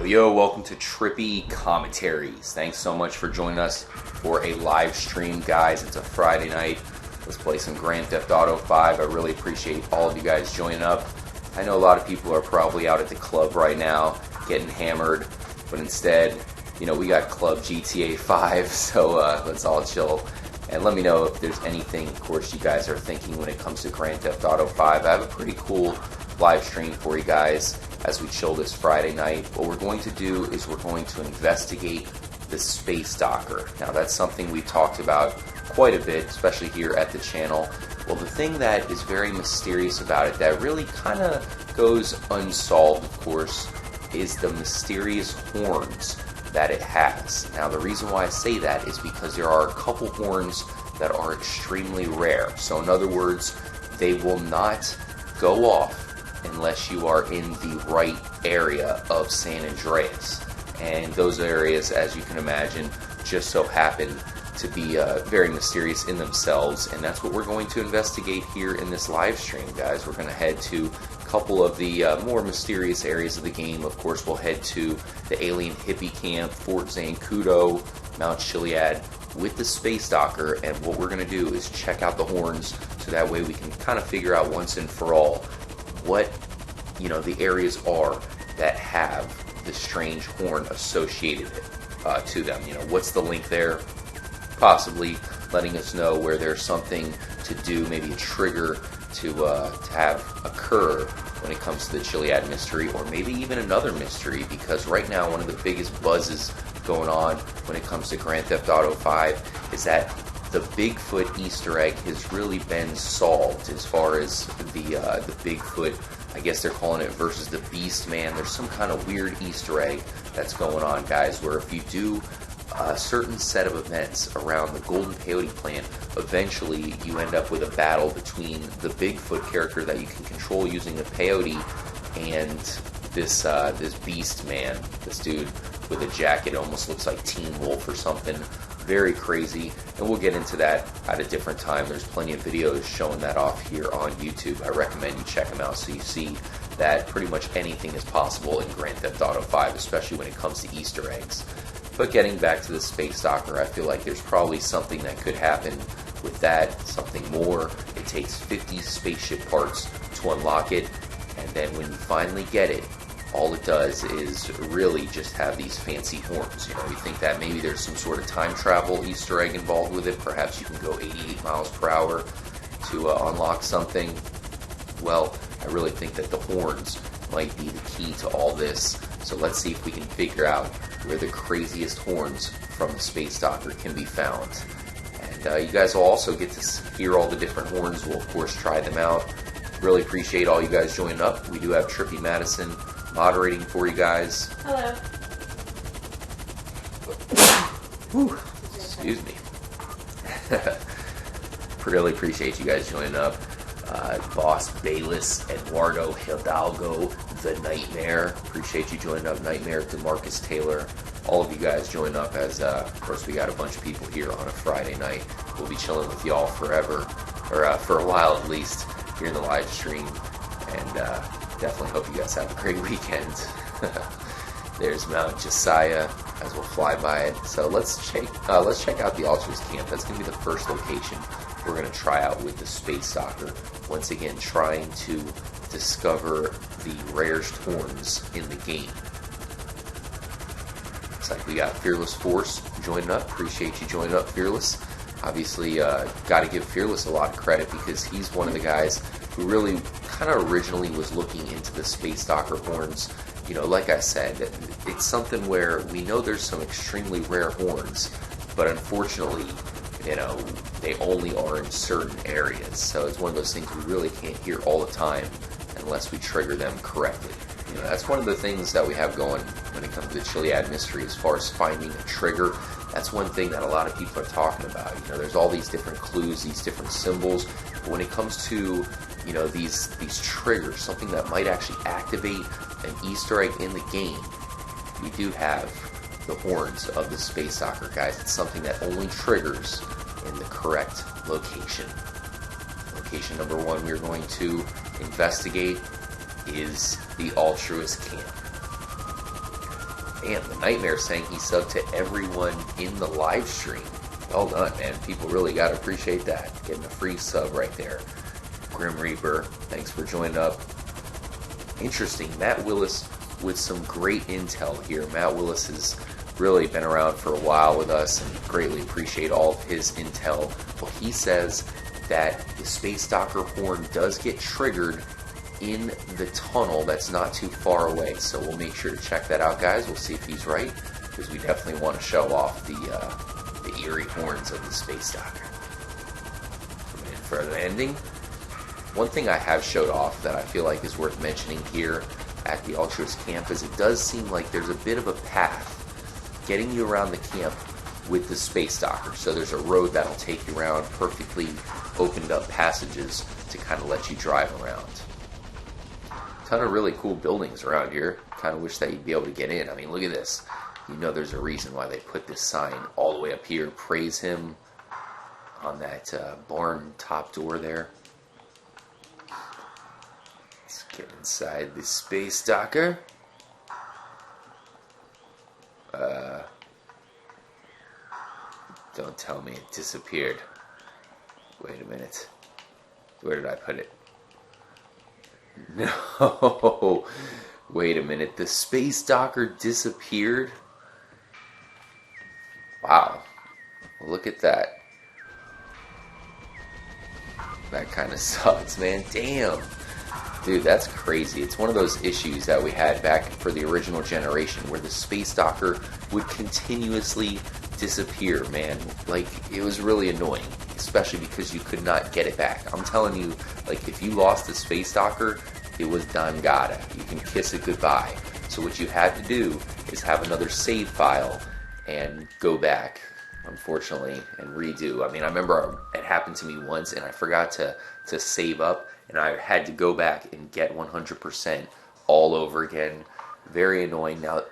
Yo, welcome to Trippy Commentaries. Thanks so much for joining us for a live stream, guys. It's a Friday night. Let's play some Grand Theft Auto 5. I really appreciate all of you guys joining up. I know a lot of people are probably out at the club right now, getting hammered, but instead, you know, we got Club GTA 5, so let's all chill. And let me know if there's anything, of course, you guys are thinking when it comes to Grand Theft Auto 5. I have a pretty cool live stream for you guys as we chill this Friday night. What we're going to do is we're going to investigate the space docker. Now, that's something we talked about quite a bit, especially here at the channel. Well, the thing that is very mysterious about it, that really kind of goes unsolved, of course, is the mysterious horns that it has. Now, the reason why I say that is because there are a couple horns that are extremely rare. So in other words, they will not go off unless you are in the right area of San Andreas. And those areas, as you can imagine, just so happen to be very mysterious in themselves. And that's what we're going to investigate here in this live stream, guys. We're going to head to a couple of the more mysterious areas of the game. Of course, we'll head to the alien hippie camp, Fort Zancudo, Mount Chiliad, with the space docker. And what we're going to do is check out the horns, so that way we can kind of figure out once and for all what, you know, the areas are that have the strange horn associated to them. You know, what's the link there? Possibly letting us know where there's something to do, maybe a trigger to have occur when it comes to the Chiliad mystery, or maybe even another mystery, because right now one of the biggest buzzes going on when it comes to Grand Theft Auto 5 is that the Bigfoot Easter egg has really been solved as far as the Bigfoot, I guess they're calling it, versus the Beast Man. There's some kind of weird Easter egg that's going on, guys, where if you do a certain set of events around the Golden Peyote plant, eventually you end up with a battle between the Bigfoot character that you can control using the peyote and this Beast Man, this dude with a jacket, almost looks like Teen Wolf or something. Very crazy, and we'll get into that at a different time. There's plenty of videos showing that off here on YouTube. I recommend you check them out so you see that pretty much anything is possible in Grand Theft Auto 5, especially when it comes to Easter eggs. But getting back to the space docker, I feel like there's probably something that could happen with that, something more. It takes 50 spaceship parts to unlock it, and then when you finally get it, all it does is really just have these fancy horns. You know, you think that maybe there's some sort of time travel Easter egg involved with it. Perhaps you can go 88 miles per hour to unlock something. Well, I really think that the horns might be the key to all this. So let's see if we can figure out where the craziest horns from the space docker can be found. And you guys will also get to hear all the different horns. We'll, of course, try them out. Really appreciate all you guys joining up. We do have Trippy Madison moderating for you guys. Hello. Whew. Excuse me. Really appreciate you guys joining up. Boss Bayless, Eduardo Hidalgo, The Nightmare. Appreciate you joining up. Nightmare, DeMarcus Taylor. All of you guys join up as, of course, we got a bunch of people here on a Friday night. We'll be chilling with y'all forever, or for a while at least, here in the live stream. And definitely hope you guys have a great weekend. There's Mount Josiah as we'll fly by it. So let's check out the Altruist camp. That's going to be the first location we're going to try out with the space docker. Once again, trying to discover the rarest horns in the game. Looks like we got Fearless Force joining up. Appreciate you joining up, Fearless. Obviously, got to give Fearless a lot of credit because he's one of the guys who really kind of originally was looking into the space docker horns. You know, like I said, it's something where we know there's some extremely rare horns, but unfortunately, you know, they only are in certain areas. So it's one of those things we really can't hear all the time unless we trigger them correctly. You know, that's one of the things that we have going when it comes to the Chiliad mystery as far as finding a trigger. That's one thing that a lot of people are talking about. You know, there's all these different clues, these different symbols, but when it comes to, you know, these triggers, something that might actually activate an Easter egg in the game, we do have the horns of the space docker, guys. It's something that only triggers in the correct location. Location number one we're going to investigate is the Altruist camp. Man, the Nightmare saying he subbed to everyone in the live stream. Well done, man. People really got to appreciate that. Getting a free sub right there. Grim Reaper, thanks for joining up. Interesting, Matt Willis with some great intel here. Matt Willis has really been around for a while with us and greatly appreciate all of his intel. Well, he says that the Space Docker horn does get triggered in the tunnel that's not too far away. So we'll make sure to check that out, guys. We'll see if he's right, because we definitely want to show off the eerie horns of the Space Docker. Coming in for a landing. One thing I have showed off that I feel like is worth mentioning here at the Altruist camp is it does seem like there's a bit of a path getting you around the camp with the Space Docker. So there's a road that'll take you around, perfectly opened up passages to kind of let you drive around. Ton of really cool buildings around here. Kind of wish that you'd be able to get in. I mean, look at this. You know there's a reason why they put this sign all the way up here. Praise him on that barn top door there. Let's get inside the Space Docker. Don't tell me it disappeared. Wait a minute. Where did I put it? No. Wait a minute. The Space Docker disappeared? Wow. Look at that. That kind of sucks, man. Damn. Dude, that's crazy. It's one of those issues that we had back for the original generation where the Space Docker would continuously disappear, man. Like, it was really annoying, especially because you could not get it back. I'm telling you, like, if you lost the Space Docker, it was done gata. You can kiss it goodbye. So what you had to do is have another save file and go back, unfortunately, and redo. I mean, I remember it happened to me once and I forgot to save up, and I had to go back and get 100% all over again. Very annoying. Now,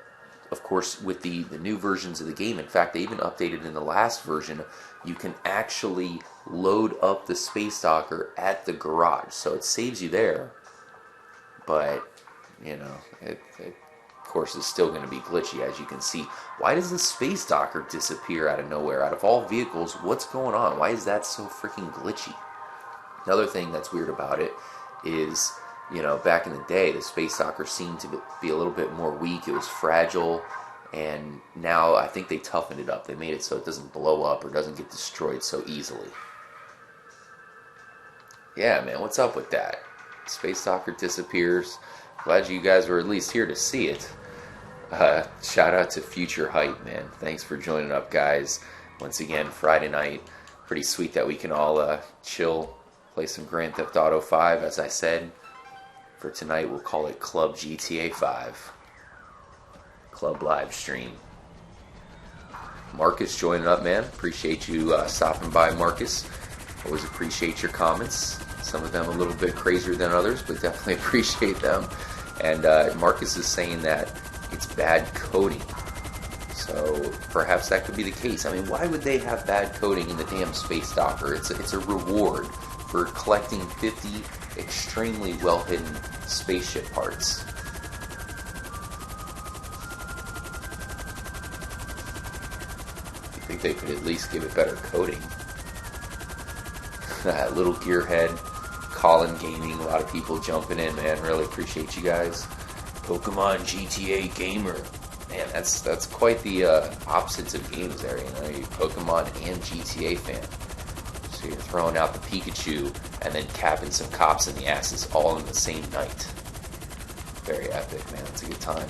of course, with the new versions of the game, in fact, they even updated in the last version, you can actually load up the Space Docker at the garage. So it saves you there, but, you know, it of course is still going to be glitchy, as you can see. Why does the Space Docker disappear out of nowhere? Out of all vehicles, what's going on? Why is that so freaking glitchy? Another thing that's weird about it is, you know, back in the day, the Space Docker seemed to be a little bit more weak. It was fragile, and now I think they toughened it up. They made it so it doesn't blow up or doesn't get destroyed so easily. Yeah, man, what's up with that? Space Docker disappears. Glad you guys were at least here to see it. Shout out to Future Hype, man. Thanks for joining up, guys. Once again, Friday night. Pretty sweet that we can all chill, play some Grand Theft Auto 5, as I said. For tonight, we'll call it Club GTA 5. Club live stream. Marcus joining up, man. Appreciate you stopping by, Marcus. Always appreciate your comments. Some of them a little bit crazier than others, but definitely appreciate them. And Marcus is saying that it's bad coding. So perhaps that could be the case. I mean, why would they have bad coding in the damn Space Docker? It's a reward for collecting 50 extremely well-hidden spaceship parts. I think they could at least give it better coding. Little Gearhead, Colin Gaming, a lot of people jumping in, man. Really appreciate you guys. Pokemon GTA Gamer. Man, that's quite the opposites of games there, you know. You're a Pokemon and GTA fan. So you're throwing out the Pikachu and then capping some cops in the asses all in the same night. Very epic, man. It's a good time.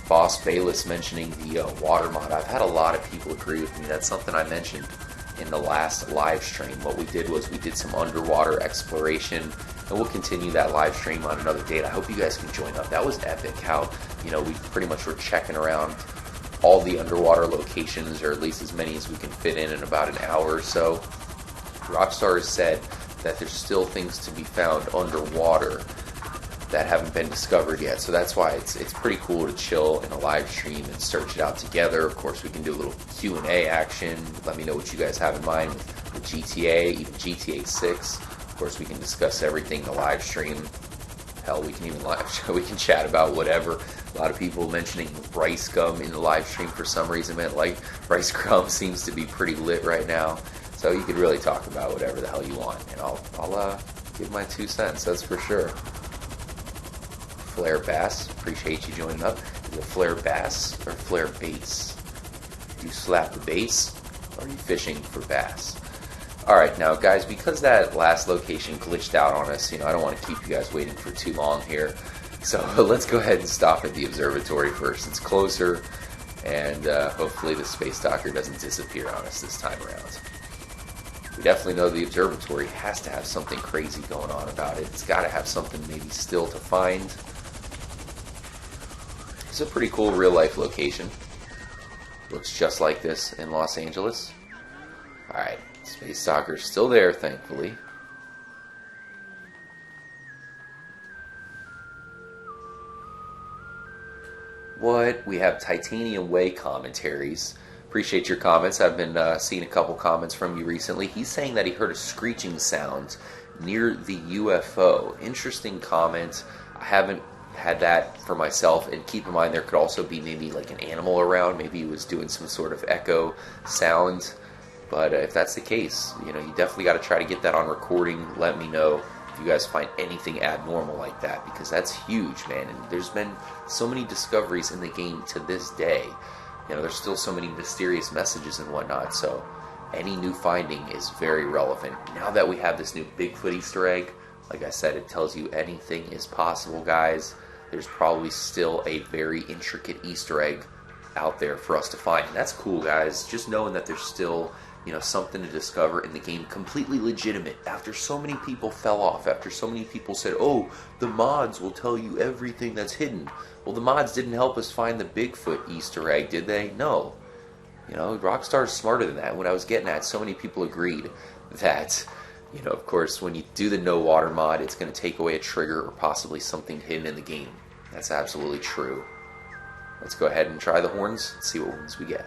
Boss Bayless mentioning the water mod. I've had a lot of people agree with me. That's something I mentioned in the last live stream. What we did was we did some underwater exploration, and we'll continue that live stream on another date. I hope you guys can join up. That was epic how, you know, we pretty much were checking around all the underwater locations, or at least as many as we can fit in about an hour or so. Rockstar has said that there's still things to be found underwater that haven't been discovered yet, so that's why it's pretty cool to chill in a live stream and search it out together. Of course, we can do a little Q&A action. Let me know what you guys have in mind with GTA, even GTA 6. Of course, we can discuss everything in the live stream. Hell, we can even we can chat about whatever. A lot of people mentioning rice gum in the live stream for some reason, man. Like, rice gum seems to be pretty lit right now. So you could really talk about whatever the hell you want, and I'll give my 2 cents, that's for sure. Flare Bass, appreciate you joining up. Is it Flare Bass or Flare Bass? Do you slap the bass, or are you fishing for bass? Alright, now guys, because that last location glitched out on us, I don't want to keep you guys waiting for too long here. So let's go ahead and stop at the observatory first. It's closer, and hopefully the space docker doesn't disappear on us this time around. We definitely know the observatory has to have something crazy going on about it. It's got to have something maybe still to find. It's a pretty cool real-life location. Looks just like this in Los Angeles. Alright, space docker's still there, thankfully. What? We have Titanium Way commentaries. Appreciate your comments. I've been seeing a couple comments from you recently. He's saying that he heard a screeching sound near the UFO. Interesting comment. I haven't had that for myself, and keep in mind there could also be maybe like an animal around. Maybe he was doing some sort of echo sound. But if that's the case, you definitely got to try to get that on recording. Let me know if you guys find anything abnormal like that, because that's huge, man. And there's been so many discoveries in the game to this day. There's still so many mysterious messages and whatnot, so any new finding is very relevant. Now that we have this new Bigfoot Easter egg, like I said, it tells you anything is possible, guys. There's probably still a very intricate Easter egg out there for us to find. And that's cool, guys. Just knowing that there's still, something to discover in the game, completely legitimate. After so many people fell off, after so many people said, oh, the mods will tell you everything that's hidden. Well, the mods didn't help us find the Bigfoot Easter egg, did they? No. Rockstar's smarter than that. What I was getting at, so many people agreed that, of course, when you do the no water mod, it's going to take away a trigger or possibly something hidden in the game. That's absolutely true. Let's go ahead and try the horns and see what ones we get.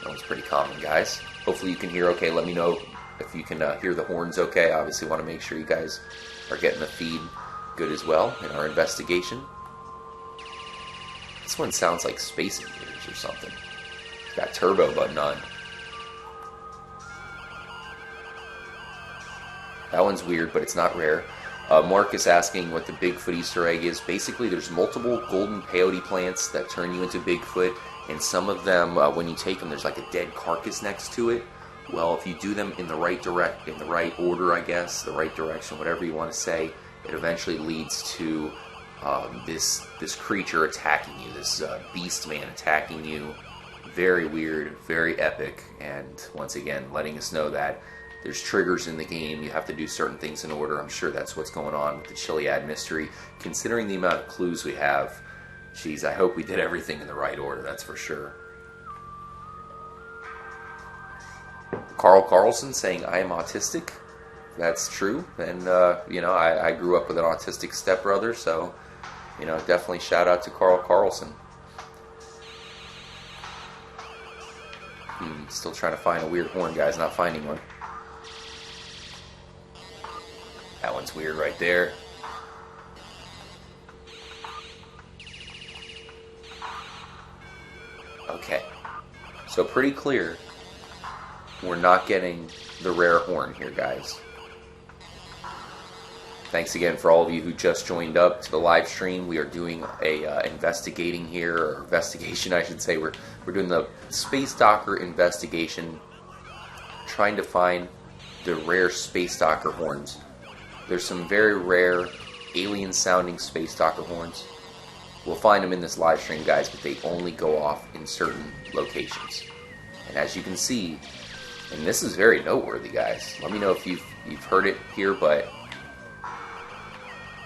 That one's pretty common, guys. Hopefully you can hear okay. Let me know if you can hear the horns okay. Obviously want to make sure you guys are getting the feed good as well in our investigation. This one sounds like Space Invaders or something. It's got turbo button on. That one's weird, but it's not rare. Mark is asking what the Bigfoot Easter egg is. Basically, there's multiple golden peyote plants that turn you into Bigfoot, and some of them, when you take them, there's like a dead carcass next to it. Well, if you do them in the right order, I guess, the right direction, whatever you want to say, it eventually leads to this creature attacking you, this beast man attacking you. Very weird, very epic, and once again, letting us know that there's triggers in the game. You have to do certain things in order. I'm sure that's what's going on with the Chiliad mystery. Considering the amount of clues we have, geez, I hope we did everything in the right order, that's for sure. Carl Carlson saying, I am autistic. That's true. And, I grew up with an autistic stepbrother, so, definitely shout out to Carl Carlson. Still trying to find a weird horn, guys. Not finding one. That one's weird right there. Okay. So pretty clear we're not getting the rare horn here, guys. Thanks again for all of you who just joined up to the live stream. We are doing a investigation here, or investigation I should say. We're doing the Space Docker investigation, trying to find the rare Space Docker horns. There's some very rare alien-sounding Space Docker horns. We'll find them in this live stream, guys, but they only go off in certain locations. And as you can see, and this is very noteworthy, guys. Let me know if you've heard it here, but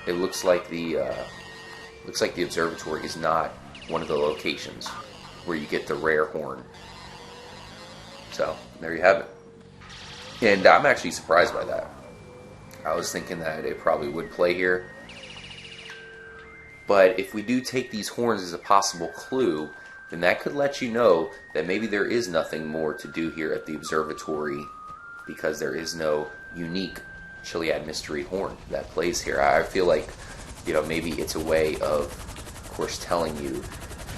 it looks like the observatory is not one of the locations where you get the rare horn. So there you have it. And I'm actually surprised by that. I was thinking that it probably would play here. But if we do take these horns as a possible clue, then that could let you know that maybe there is nothing more to do here at the observatory, because there is no unique Chiliad mystery horn that plays here. I feel like, you know, maybe it's a way of course, telling you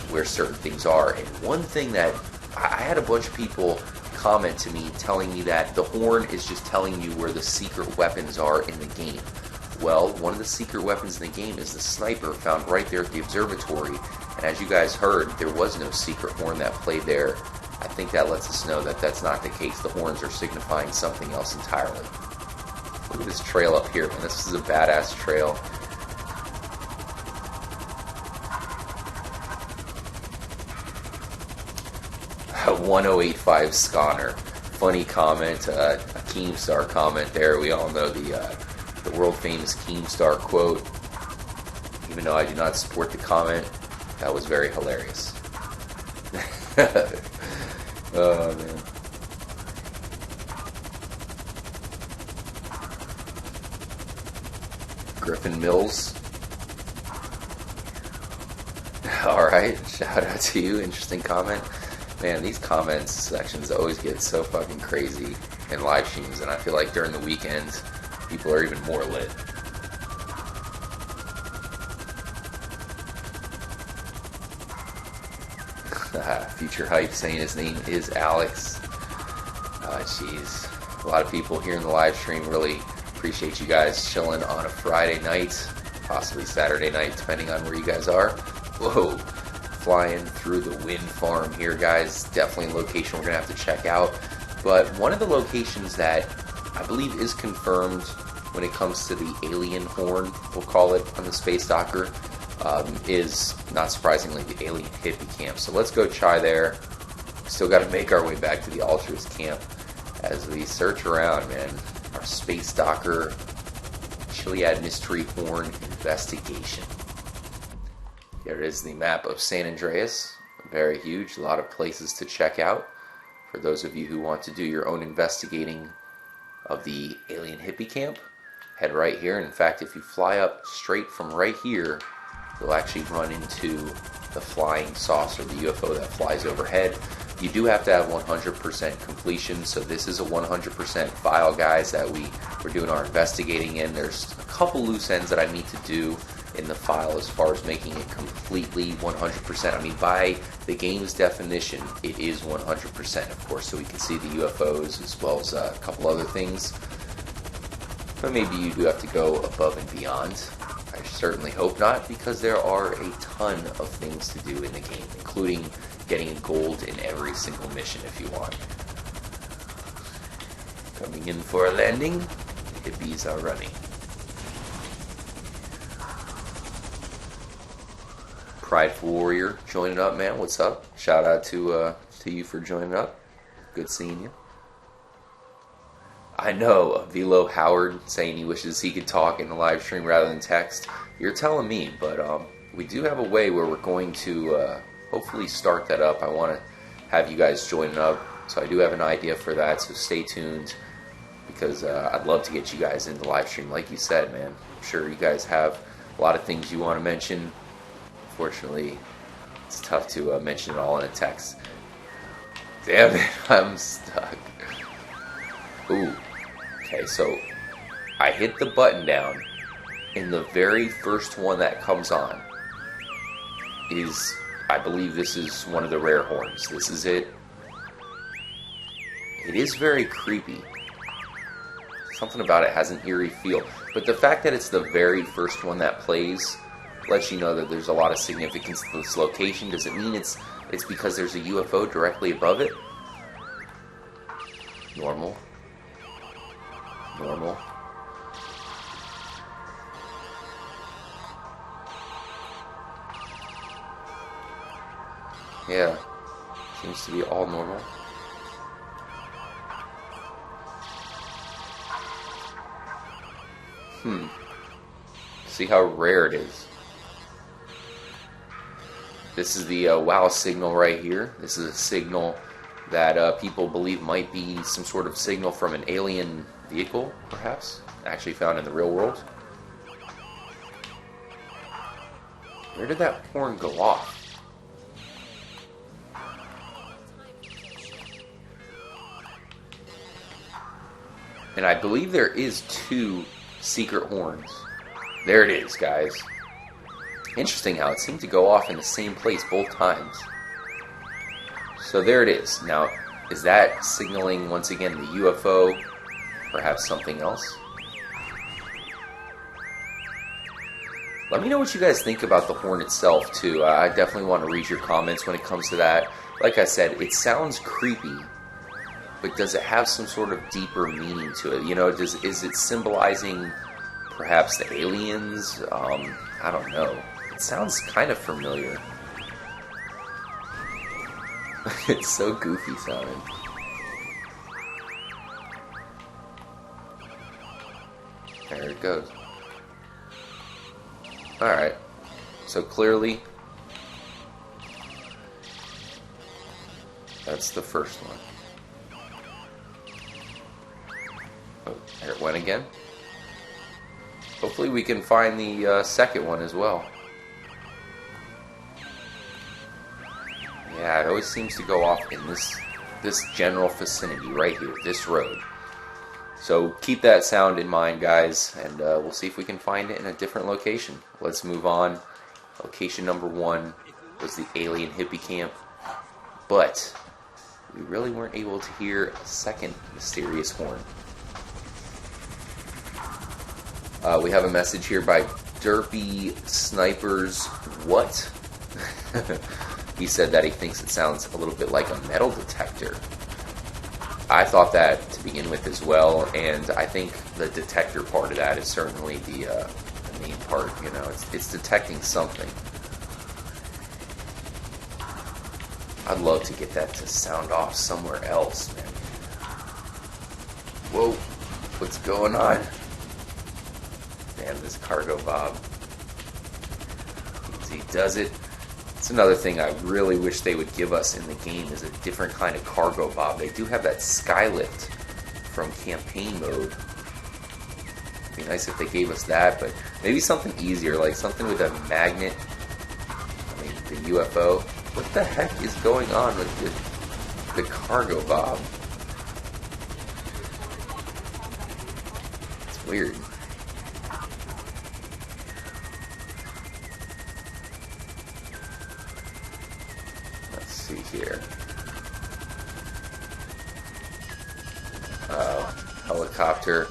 where certain things are. And one thing that I had a bunch of people comment to me telling me that the horn is just telling you where the secret weapons are in the game. Well, one of the secret weapons in the game is the sniper found right there at the observatory. And as you guys heard, there was no secret horn that played there. I think that lets us know that that's not the case. The horns are signifying something else entirely. Look at this trail up here, man. This is a badass trail. 1085 Sconner. Funny comment, a Keemstar comment there. We all know the world famous Keemstar quote. Even though I do not support the comment, that was very hilarious. Oh man. Griffin Mills. Alright, shout out to you. Interesting comment. Man, these comments sections always get so fucking crazy in live streams, and I feel like during the weekends, people are even more lit. Future Hype saying his name is Alex. Jeez. A lot of people here in the live stream really appreciate you guys chilling on a Friday night, possibly Saturday night, depending on where you guys are. Whoa. Flying through the wind farm here, guys. Definitely a location we're going to have to check out. But one of the locations that I believe is confirmed when it comes to the alien horn, we'll call it, on the Space Docker, is, not surprisingly, the alien hippie camp. So let's go try there. Still got to make our way back to the Altruist camp as we search around, man. Our Space Docker Chiliad mystery horn investigation. Here is the map of San Andreas. Very huge, a lot of places to check out for those of you who want to do your own investigating of the alien hippie camp. Head right here. In fact, if you fly up straight from right here, you'll actually run into the flying saucer, the UFO that flies overhead. You do have to have 100% completion, so this is a 100% file, guys, that we're doing our investigating in. There's a couple loose ends that I need to do in the file as far as making it completely 100%. I mean, by the game's definition, it is 100%, of course, so we can see the UFOs as well as a couple other things. But maybe you do have to go above and beyond. I certainly hope not, because there are a ton of things to do in the game, including getting gold in every single mission if you want. Coming in for a landing, the hippies are running. Prideful Warrior joining up, man. What's up? Shout out to you for joining up. Good seeing you. I know, Velo Howard saying he wishes he could talk in the live stream rather than text. You're telling me, but we do have a way where we're going to hopefully start that up. I want to have you guys join up, so I do have an idea for that, so stay tuned, because I'd love to get you guys in the live stream. Like you said, man, I'm sure you guys have a lot of things you want to mention. Unfortunately, it's tough to mention it all in a text. Damn it, I'm stuck. Ooh. Okay, so I hit the button down, and the very first one that comes on is, I believe this is one of the rare horns. This is it. It is very creepy. Something about it has an eerie feel. But the fact that it's the very first one that plays lets you know that there's a lot of significance to this location. Does it mean it's because there's a UFO directly above it? Normal. Normal. Yeah. Seems to be all normal. See how rare it is. This is the wow signal right here. This is a signal that people believe might be some sort of signal from an alien vehicle, perhaps, actually found in the real world. Where did that horn go off? And I believe there is 2 secret horns. There it is, guys. Interesting how it seemed to go off in the same place both times. So there it is. Now, is that signaling once again the UFO? Perhaps something else? Let me know what you guys think about the horn itself, too. I definitely want to read your comments when it comes to that. Like I said, it sounds creepy, but does it have some sort of deeper meaning to it? You know, is it symbolizing perhaps the aliens? I don't know. It sounds kind of familiar. It's so goofy sounding. There it goes. Alright. So clearly, that's the first one. Oh, there it went again. Hopefully we can find the second one as well. Yeah, it always seems to go off in this general vicinity right here, this road. So keep that sound in mind, guys, and we'll see if we can find it in a different location. Let's move on. Location number 1 was the alien hippie camp, but we really weren't able to hear a second mysterious horn. We have a message here by Derpy Snipers. What? He said that he thinks it sounds a little bit like a metal detector. I thought that to begin with as well, and I think the detector part of that is certainly the main part. You know, it's detecting something. I'd love to get that to sound off somewhere else, man. Whoa, what's going on? Damn, this cargo bob. He does it. It's another thing I really wish they would give us in the game is a different kind of cargo bob. They do have that skylift from campaign mode. It'd be nice if they gave us that, but maybe something easier, like something with a magnet. I mean, the UFO. What the heck is going on with the cargo bob? It's weird. Here. Helicopter.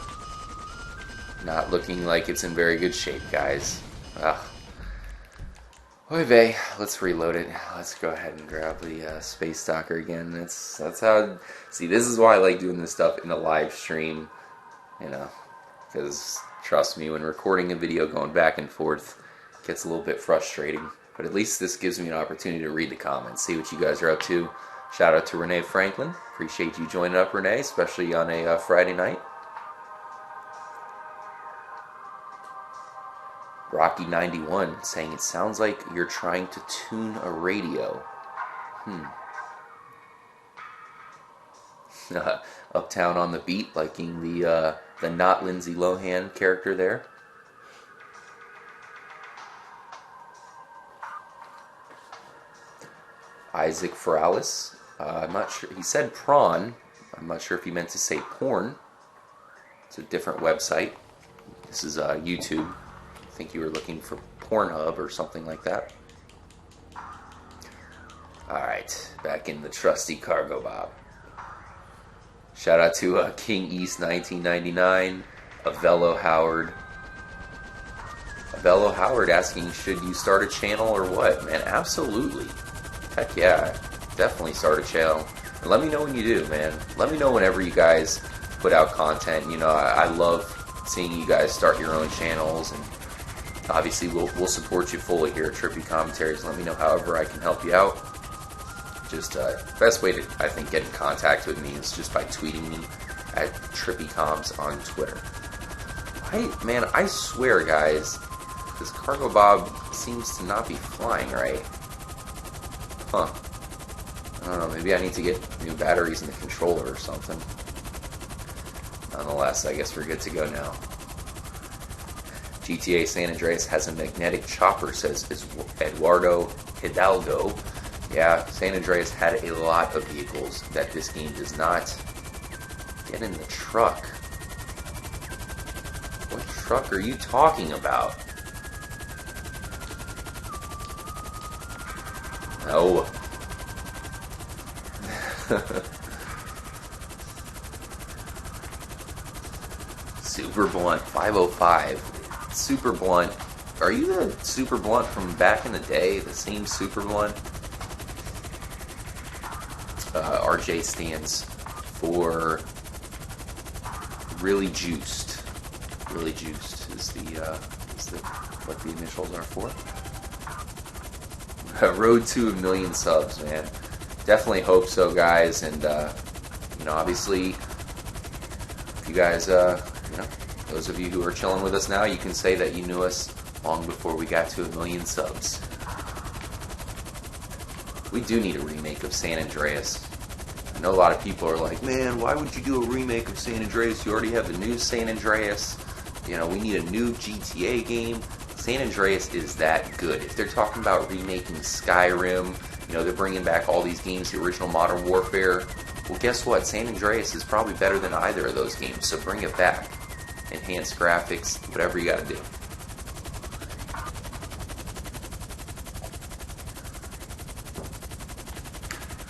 Not looking like it's in very good shape, guys. Oy vey. Let's reload it. Let's go ahead and grab the space stalker again. That's how. See, this is why I like doing this stuff in a live stream. You know, because trust me, when recording a video, going back and forth gets a little bit frustrating. But at least this gives me an opportunity to read the comments, see what you guys are up to. Shout out to Renee Franklin. Appreciate you joining up, Renee, especially on a Friday night. Rocky91 saying it sounds like you're trying to tune a radio. Uptown on the Beat, liking the not Lindsay Lohan character there. Isaac Feralis. I'm not sure. He said prawn. I'm not sure if he meant to say porn. It's a different website. This is YouTube. I think you were looking for Pornhub or something like that. Alright, back in the trusty cargo bob. Shout out to King East 1999, Avello Howard. Avello Howard asking, should you start a channel or what? Man, absolutely. Heck yeah, definitely start a channel. And let me know when you do, man. Let me know whenever you guys put out content. You know, I love seeing you guys start your own channels, and obviously we'll support you fully here at Trippy Commentaries. Let me know however I can help you out. Just best way to, I think, get in contact with me is just by tweeting me at TrippyComs on Twitter. I swear, guys, this cargo bob seems to not be flying right. Huh. I don't know, maybe I need to get new batteries in the controller or something. Nonetheless, I guess we're good to go now. GTA San Andreas has a magnetic chopper, says Eduardo Hidalgo. Yeah, San Andreas had a lot of vehicles that this game does not get in the truck. truck are you talking about? No. Super Blunt 505. Super Blunt. Are you the Super Blunt from back in the day? The same Super Blunt? RJ stands for really juiced. Really juiced is what the initials are for. Road to 1 million subs, man. Definitely hope so, guys. And obviously, if you guys, those of you who are chilling with us now, you can say that you knew us long before we got to 1 million subs. We do need a remake of San Andreas. I know a lot of people are like, man, why would you do a remake of San Andreas? You already have the new San Andreas. We need a new GTA game. San Andreas is that good. If they're talking about remaking Skyrim, they're bringing back all these games, the original Modern Warfare. Well, guess what? San Andreas is probably better than either of those games, so bring it back. Enhance graphics, whatever you gotta do.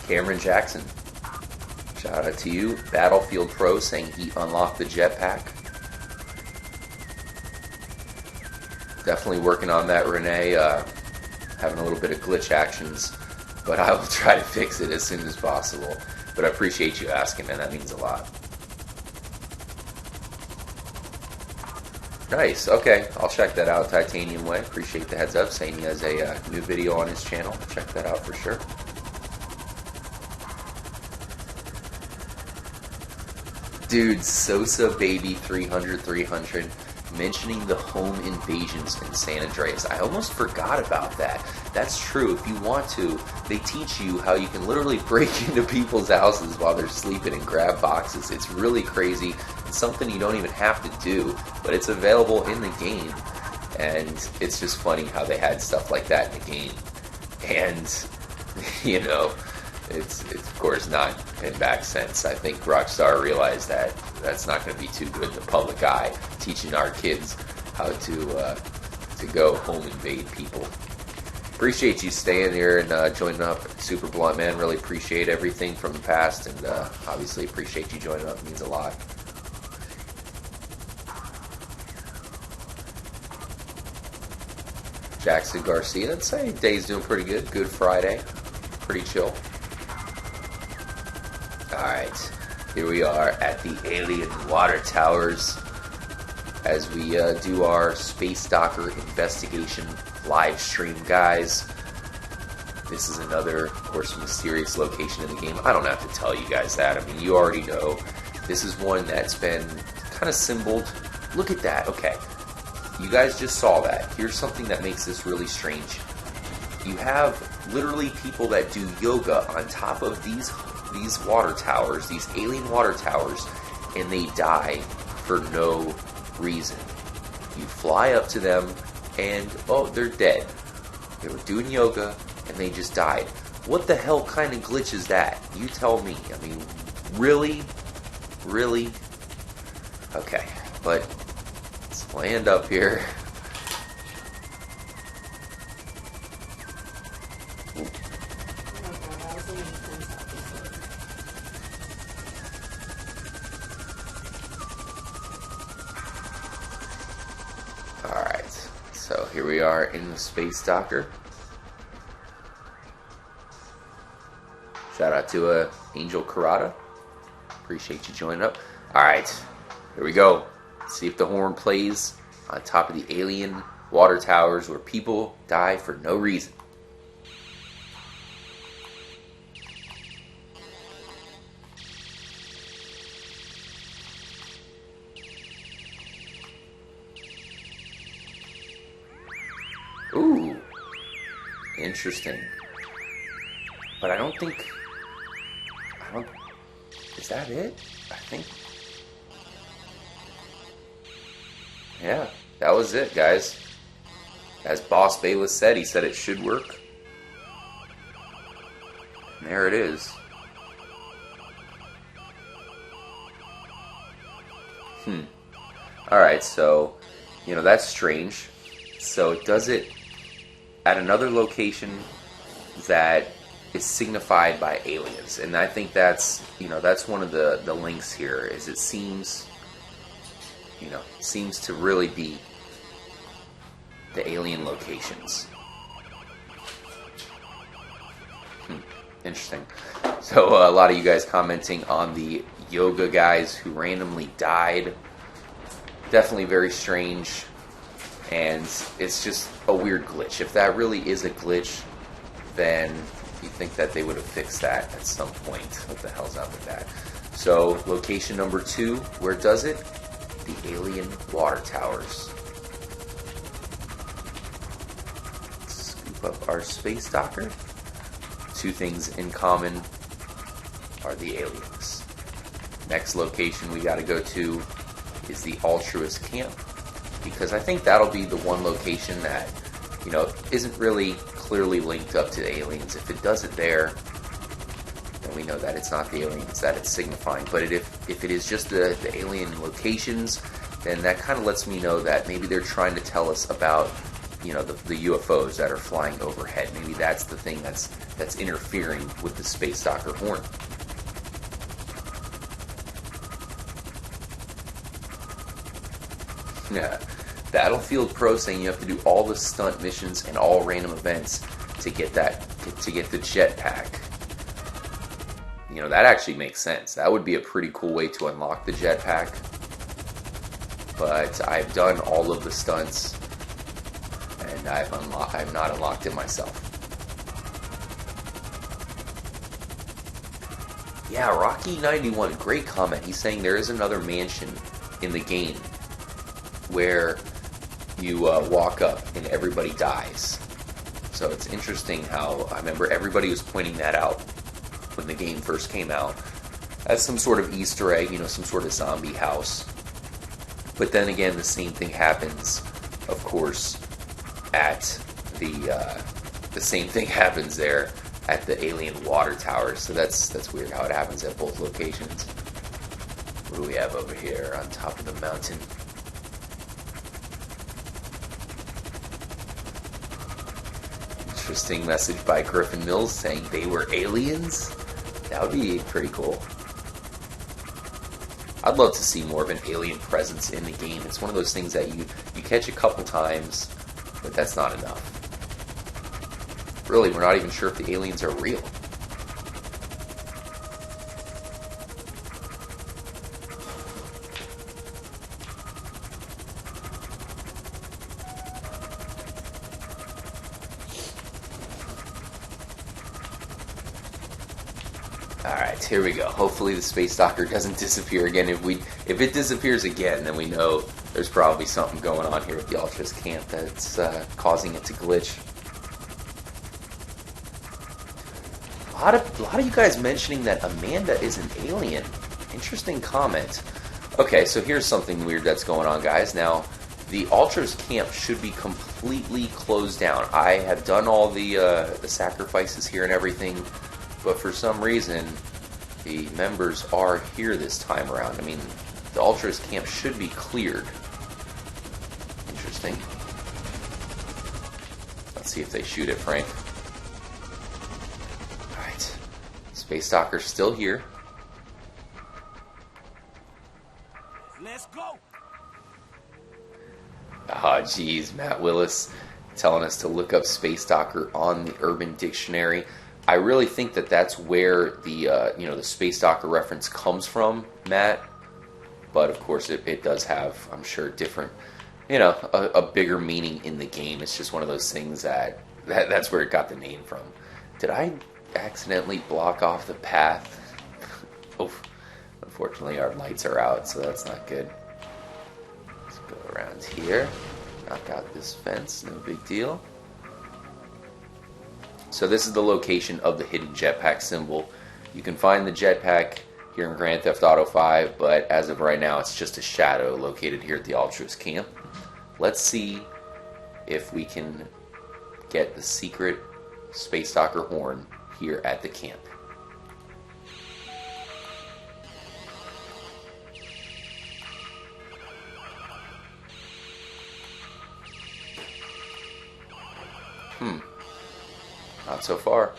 Cameron Jackson, shout out to you. Battlefield Pro saying he unlocked the jetpack. Definitely working on that, Renee. Having a little bit of glitch actions, but I will try to fix it as soon as possible. But I appreciate you asking, man. That means a lot. Nice. Okay, I'll check that out. Titanium Way. Appreciate the heads up, saying he has a new video on his channel. Check that out for sure. Dude, Sosa Baby 300 mentioning the home invasions in San Andreas. I almost forgot about that. That's true. If you want to, they teach you how you can literally break into people's houses while they're sleeping and grab boxes. It's really crazy. It's something you don't even have to do, but it's available in the game. And it's just funny how they had stuff like that in the game. And, it's of course not in back sense. I think Rockstar realized that that's not going to be too good in the public eye, teaching our kids how to go home invade people. Appreciate you staying here and joining up, Super Blunt, man. Really appreciate everything from the past, and obviously appreciate you joining up. It means a lot. Jackson Garcia, I'd say day's doing pretty good. Good Friday, pretty chill. Alright, here we are at the alien water towers as we do our Space Docker investigation live stream, guys. This is another, of course, mysterious location in the game. I don't have to tell you guys that. I mean, you already know. This is one that's been kind of symboled. Look at that. Okay, you guys just saw that. Here's something that makes this really strange. You have literally people that do yoga on top of these water towers, these alien water towers, and they die for no reason. You fly up to them and, oh, they're dead. They were doing yoga and they just died. What the hell kind of glitch is that? You tell me. I mean, really? Really? Okay, but let's land up here. Alright, so here we are in the Space Docker. Shout out to Angel Karada. Appreciate you joining up. Alright, here we go. Let's see if the horn plays on top of the alien water towers where people die for no reason. Ooh, interesting. But I don't, is that it? I think, yeah, that was it, guys. As Boss Bayless said, he said it should work. And there it is. Alright, so You know, that's strange. So it does it at another location that is signified by aliens. And I think that's, you know, that's one of the links here, is it seems, you know, seems to really be the alien locations. Interesting. So a lot of you guys commenting on the yoga guys who randomly died. Definitely very strange. And it's just a weird glitch. If that really is a glitch, then you think that they would have fixed that at some point. What the hell's up with that? So location number 2, where does it? The alien water towers. Scoop up our space docker. 2 things in common are the aliens. Next location we got to go to is the Altruist camp, because I think that'll be the one location that, you know, isn't really clearly linked up to the aliens. If it does it there, then we know that it's not the aliens that it's signifying. But if it is just the alien locations, then that kind of lets me know that maybe they're trying to tell us about, you know, the UFOs that are flying overhead. Maybe that's the thing that's interfering with the space docker horn. Yeah, Battlefield Pro saying you have to do all the stunt missions and all random events to get that to get the jetpack. You know, that actually makes sense. That would be a pretty cool way to unlock the jetpack. But I've done all of the stunts, and I've not unlocked it myself. Yeah, Rocky91, great comment. He's saying there is another mansion in the game where you walk up and everybody dies. So it's interesting how I remember everybody was pointing that out when the game first came out as some sort of Easter egg, you know, some sort of zombie house. But then again, the same thing happens, of course, at the same thing happens there at the alien water tower. So that's weird how it happens at both locations. What do we have over here on top of the mountain? Interesting message by Griffin Mills saying they were aliens. That would be pretty cool. I'd love to see more of an alien presence in the game. It's one of those things that you catch a couple times, but that's not enough. Really, we're not even sure if the aliens are real. Alright, here we go. Hopefully the space docker doesn't disappear again. If it disappears again, then we know there's probably something going on here at the Altruist camp that's causing it to glitch. A lot of you guys mentioning that Amanda is an alien. Interesting comment. Okay, so here's something weird that's going on, guys. Now, the Altruist camp should be completely closed down. I have done all the sacrifices here and everything, but for some reason, the members are here this time around. I mean, the Altruist camp should be cleared. Interesting. Let's see if they shoot it, Frank. Alright. Space Docker's still here. Let's go! Ah, geez, Matt Willis telling us to look up Space Docker on the Urban Dictionary. I really think that that's where the the Space Docker reference comes from, Matt. But of course, it does have, I'm sure, different, a bigger meaning in the game. It's just one of those things that's where it got the name from. Did I accidentally block off the path? Oof. Unfortunately, our lights are out, so that's not good. Let's go around here. Knock out this fence, no big deal. So this is the location of the hidden jetpack symbol. You can find the jetpack here in Grand Theft Auto 5, but as of right now, it's just a shadow located here at the Altruist camp. Let's see if we can get the secret Space Docker horn here at the camp. Not so far.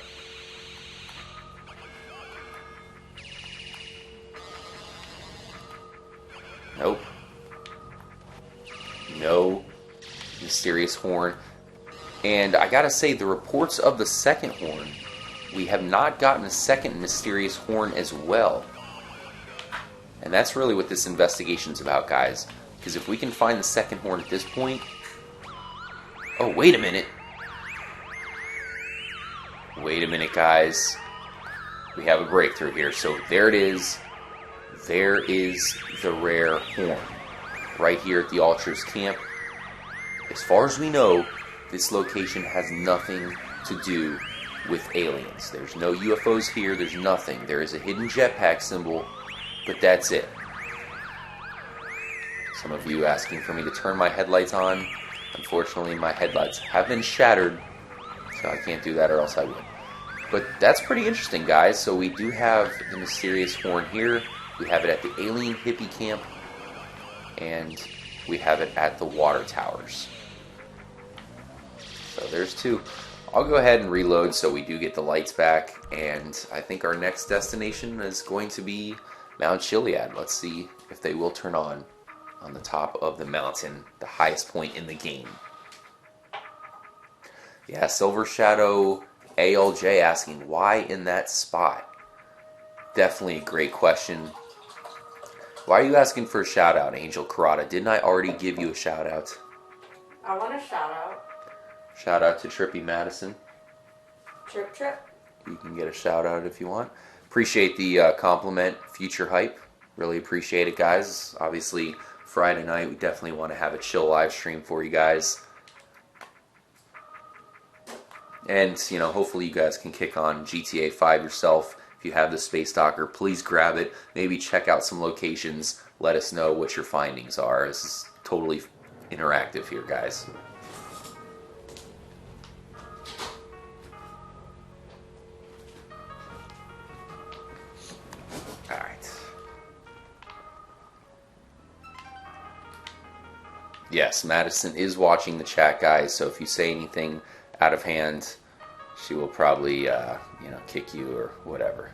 Nope. No mysterious horn. And I gotta say, the reports of the second horn, we have not gotten a second mysterious horn as well. And that's really what this investigation's about, guys. Because if we can find the second horn at this point... Oh, wait a minute. Wait a minute, guys. We have a breakthrough here. So there it is. There is the rare horn. Right here at the Altruist camp. As far as we know, this location has nothing to do with aliens. There's no UFOs here. There's nothing. There is a hidden jetpack symbol, but that's it. Some of you asking for me to turn my headlights on. Unfortunately, my headlights have been shattered, so I can't do that or else I would. But that's pretty interesting, guys. So we do have the mysterious horn here. We have it at the alien hippie camp. And we have it at the water towers. So there's two. I'll go ahead and reload so we do get the lights back. And I think our next destination is going to be Mount Chiliad. Let's see if they will turn on the top of the mountain, the highest point in the game. Yeah, Silver Shadow ALJ asking, why in that spot? Definitely a great question. Why are you asking for a shout out, Angel Karada? Didn't I already give you a shout out? I want a shout out. Shout out to Trippy Madison. Trip trip. You can get a shout out if you want. Appreciate the compliment, Future Hype. Really appreciate it, guys. Obviously, Friday night, we definitely want to have a chill live stream for you guys. And, you know, hopefully you guys can kick on GTA 5 yourself. If you have the Space Docker, please grab it. Maybe check out some locations. Let us know what your findings are. This is totally interactive here, guys. Alright. Yes, Madison is watching the chat, guys, so if you say anything out of hand, she will probably, kick you or whatever.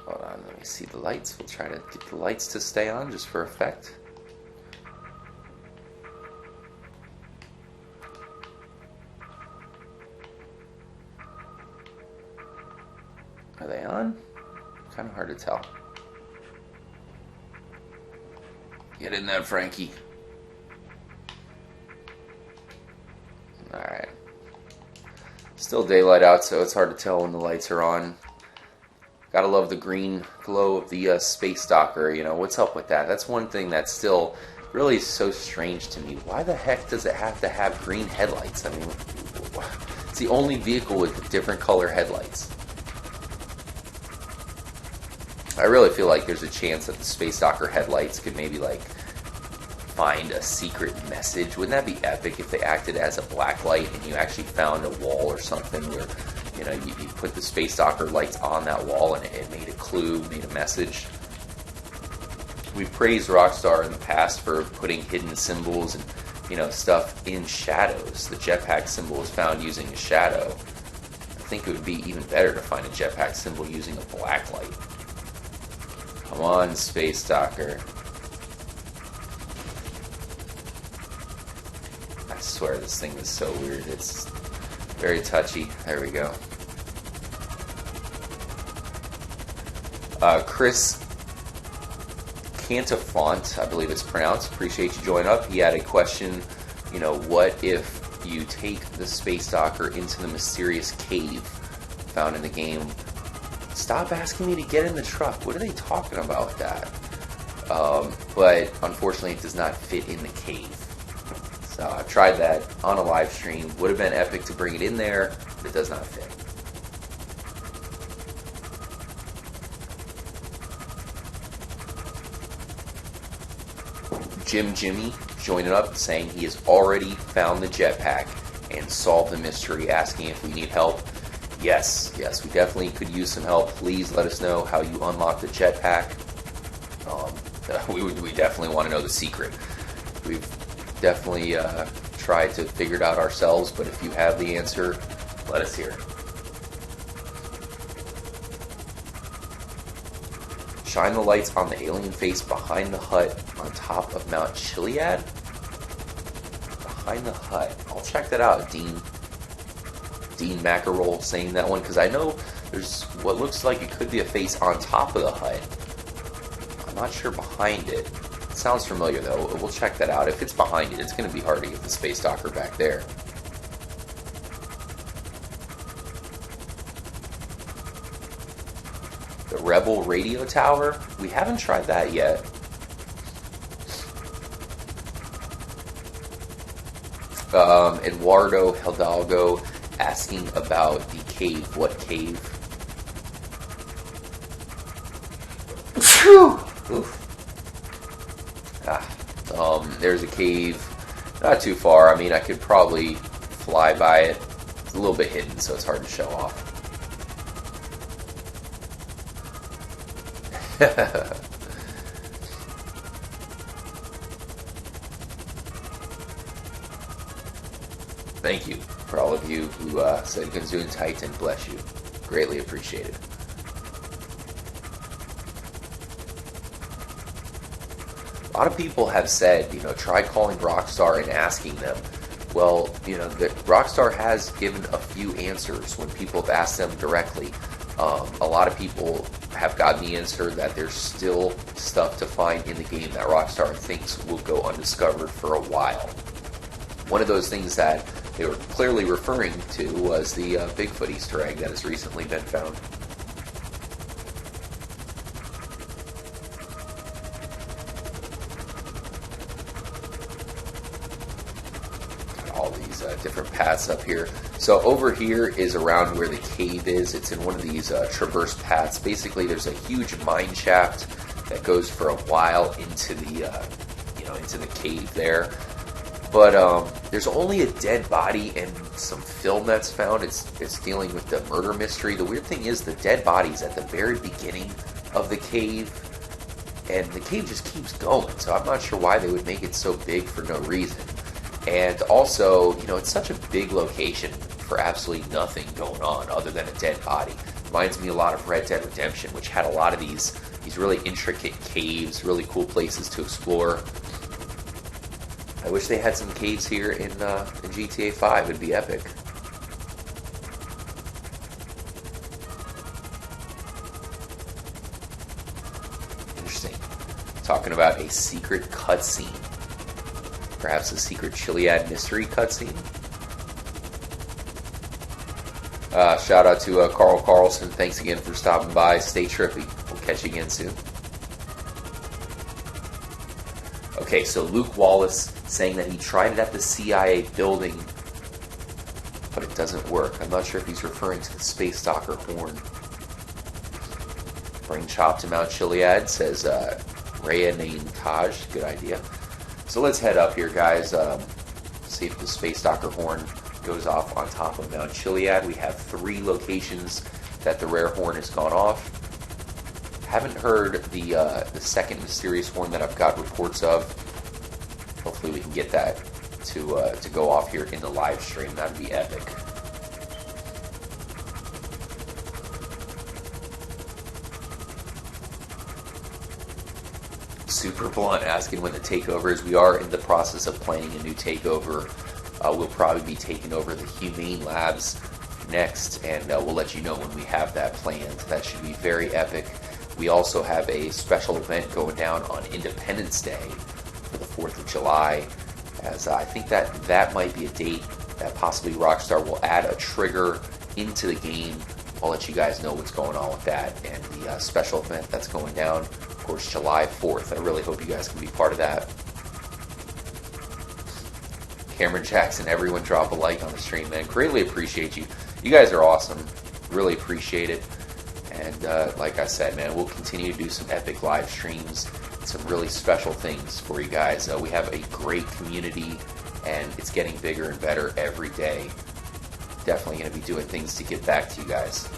Hold on, let me see the lights. We'll try to get the lights to stay on just for effect. Are they on? Kind of hard to tell. Get in there, Frankie. Alright. Still daylight out, so it's hard to tell when the lights are on. Gotta love the green glow of the Space Docker. You know, what's up with that? That's one thing that's still really so strange to me. Why the heck does it have to have green headlights? I mean, it's the only vehicle with different color headlights. I really feel like there's a chance that the Space Docker headlights could maybe, like, find a secret message. Wouldn't that be epic if they acted as a black light and you actually found a wall or something where, you know, you put the Space Docker lights on that wall and it made a clue, made a message. We praised Rockstar in the past for putting hidden symbols and, you know, stuff in shadows. The jetpack symbol is found using a shadow. I think it would be even better to find a jetpack symbol using a black light. Come on, Space Docker. I swear this thing is so weird. It's very touchy. There we go. Chris Cantafont, I believe it's pronounced. Appreciate you joining up. He had a question, you know, what if you take the Space Docker into the mysterious cave found in the game? Stop asking me to get in the truck. What are they talking about with that? But unfortunately, it does not fit in the cave. So I tried that on a live stream. Would have been epic to bring it in there, but it does not fit. Jimmy joining up, saying he has already found the jetpack and solved the mystery, asking if we need help. Yes, we definitely could use some help. Please let us know how you unlock the jetpack. We definitely want to know the secret. We've definitely try to figure it out ourselves, but if you have the answer, let us hear it. Shine the lights on the alien face behind the hut on top of Mount Chiliad? Behind the hut. I'll check that out, Dean Mackerel saying that one, because I know there's what looks like it could be a face on top of the hut. I'm not sure behind it. It sounds familiar though. We'll check that out. If it's behind it, it's going to be hard to get the space docker back there. The Rebel radio tower? We haven't tried that yet. Eduardo Hidalgo asking about the cave. What cave? Oof. There's a cave not too far. I mean, I could probably fly by it. It's a little bit hidden, so it's hard to show off. Thank you for all of you who said Gunzoon Titan, bless you. Greatly appreciated. A lot of people have said, try calling Rockstar and asking them. Well, Rockstar has given a few answers when people have asked them directly. A lot of people have gotten the answer that there's still stuff to find in the game that Rockstar thinks will go undiscovered for a while. One of those things that they were clearly referring to was the Bigfoot Easter egg that has recently been found. All these different paths up here. So over here is around where the cave is. It's in one of these traverse paths. Basically, there's a huge mine shaft that goes for a while into the into the cave there. But there's only a dead body and some film that's found. It's dealing with the murder mystery. The weird thing is the dead body's at the very beginning of the cave, and the cave just keeps going. So I'm not sure why they would make it so big for no reason. And also, it's such a big location for absolutely nothing going on other than a dead body. Reminds me a lot of Red Dead Redemption, which had a lot of these really intricate caves, really cool places to explore. I wish they had some caves here in GTA 5. It'd be epic. Interesting. Talking about a secret cutscene. Perhaps a secret Chiliad mystery cutscene. Shout out to Carl Carlson. Thanks again for stopping by. Stay trippy. We'll catch you again soon. Okay, so Luke Wallace saying that he tried it at the CIA building, but it doesn't work. I'm not sure if he's referring to the Space Docker horn. Bring Chop to Mount Chiliad, says Rhea named Taj. Good idea. So let's head up here, guys. See if the Space Docker horn goes off on top of Mount Chiliad. We have 3 locations that the rare horn has gone off. Haven't heard the second mysterious horn that I've got reports of. Hopefully we can get that to go off here in the live stream. That'd be epic. Super Blunt asking when the takeover is. We are in the process of planning a new takeover. We'll probably be taking over the Humane Labs next, and we'll let you know when we have that planned. That should be very epic. We also have a special event going down on Independence Day for the 4th of July, as I think that might be a date that possibly Rockstar will add a trigger into the game. I'll let you guys know what's going on with that and the special event that's going down, of course, July 4th. I really hope you guys can be part of that. Cameron Jackson, everyone drop a like on the stream, man. Greatly appreciate you. You guys are awesome. Really appreciate it. And like I said, man, we'll continue to do some epic live streams, some really special things for you guys. We have a great community, and it's getting bigger and better every day. Definitely going to be doing things to get back to you guys.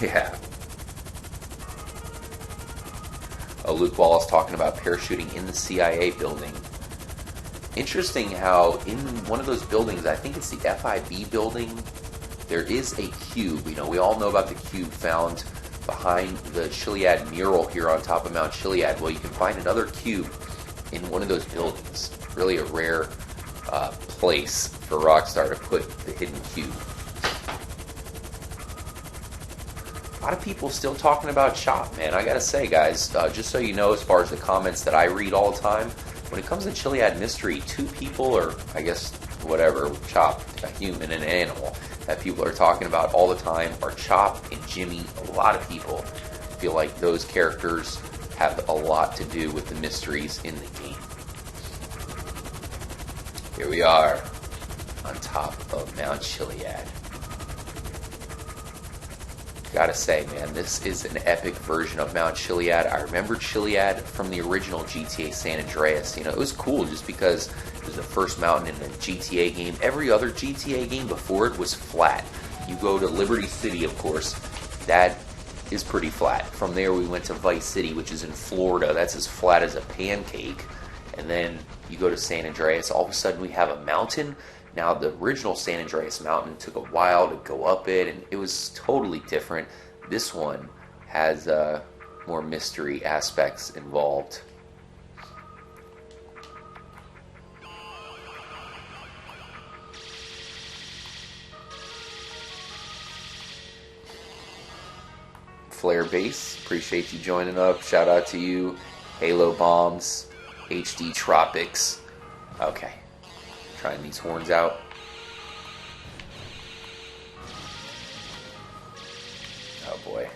Yeah. Luke Wallace talking about parachuting in the CIA building. Interesting how in one of those buildings, I think it's the FIB building, there is a cube. You know, we all know about the cube found behind the Chiliad mural here on top of Mount Chiliad. Well, you can find another cube in one of those buildings. Really a rare place for Rockstar to put the hidden cube. A lot of people still talking about Chop, man. I gotta say, guys, just so you know, as far as the comments that I read all the time, when it comes to Chiliad Mystery, two people, or I guess whatever, Chop, a human and an animal, that people are talking about all the time are Chop and Jimmy. A lot of people feel like those characters have a lot to do with the mysteries in the game. Here we are on top of Mount Chiliad. Gotta say, man, this is an epic version of Mount Chiliad. I remember Chiliad from the original GTA San Andreas. You know, it was cool just because it was the first mountain in a GTA game. Every other GTA game before it was flat. You go to Liberty City, of course, that is pretty flat. From there we went to Vice City, which is in Florida. That's as flat as a pancake. And then you go to San Andreas, all of a sudden we have a mountain. Now, the original San Andreas mountain took a while to go up it, and it was totally different. This one has more mystery aspects involved. Flare Base, appreciate you joining up. Shout out to you. Halo Bombs, HD Tropics. Okay. Trying these horns out. Oh boy.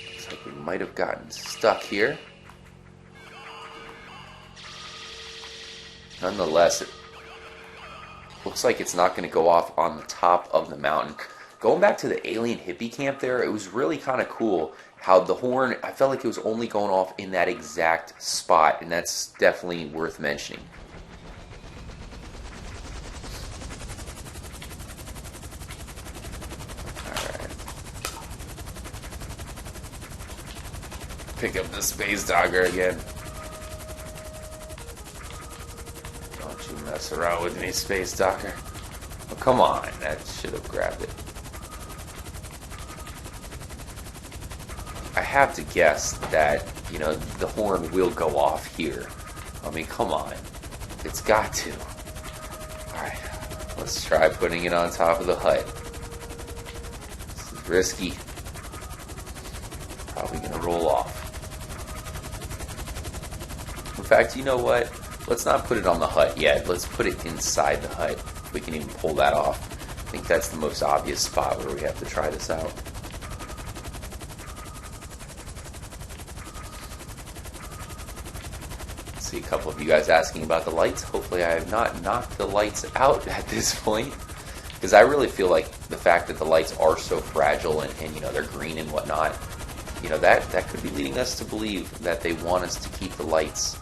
Looks like we might have gotten stuck here. Nonetheless, it looks like it's not going to go off on the top of the mountain. Going back to the alien hippie camp there, it was really kind of cool how the horn, I felt like it was only going off in that exact spot, and that's definitely worth mentioning. Alright. Pick up the space dogger again. Don't you mess around with me, space dogger. Oh, come on, that should have grabbed it. I have to guess that, you know, the horn will go off here. I mean, come on. It's got to. Alright, let's try putting it on top of the hut. This is risky. Probably gonna roll off. In fact, you know what? Let's not put it on the hut yet. Let's put it inside the hut. We can even pull that off. I think that's the most obvious spot where we have to try this out. A couple of you guys asking about the lights. Hopefully I have not knocked the lights out at this point, because I really feel like the fact that the lights are so fragile and you know, they're green and whatnot, you know, that could be leading us to believe that they want us to keep the lights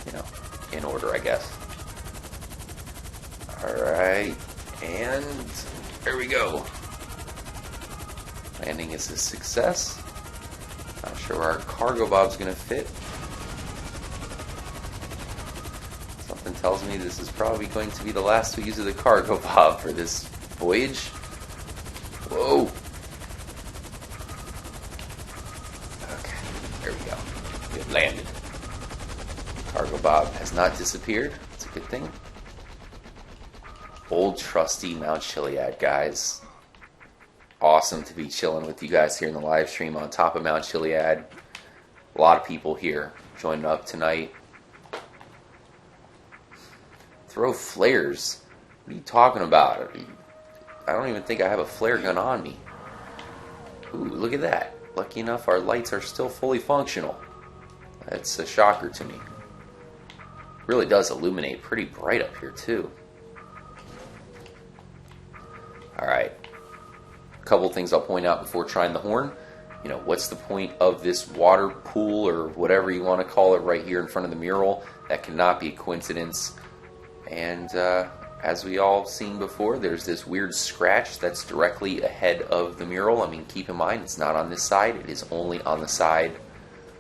you know, in order, I guess. Alright, and there we go. Landing is a success. Not sure where our cargo bob's gonna fit. Something tells me this is probably going to be the last we use of the cargo bob for this voyage. Whoa! Okay, there we go. We have landed. Cargo bob has not disappeared. That's a good thing. Old trusty Mount Chiliad, guys. Awesome to be chilling with you guys here in the live stream on top of Mount Chiliad. A lot of people here joining up tonight. Throw flares. What are you talking about? I don't even think I have a flare gun on me. Ooh, look at that. Lucky enough, our lights are still fully functional. That's a shocker to me. Really does illuminate pretty bright up here, too. Alright. A couple things I'll point out before trying the horn. You know, what's the point of this water pool or whatever you want to call it right here in front of the mural? That cannot be a coincidence. And I as we all seen before, there's this weird scratch that's directly ahead of the mural. I mean, keep in mind, it's not on this side. It is only on the side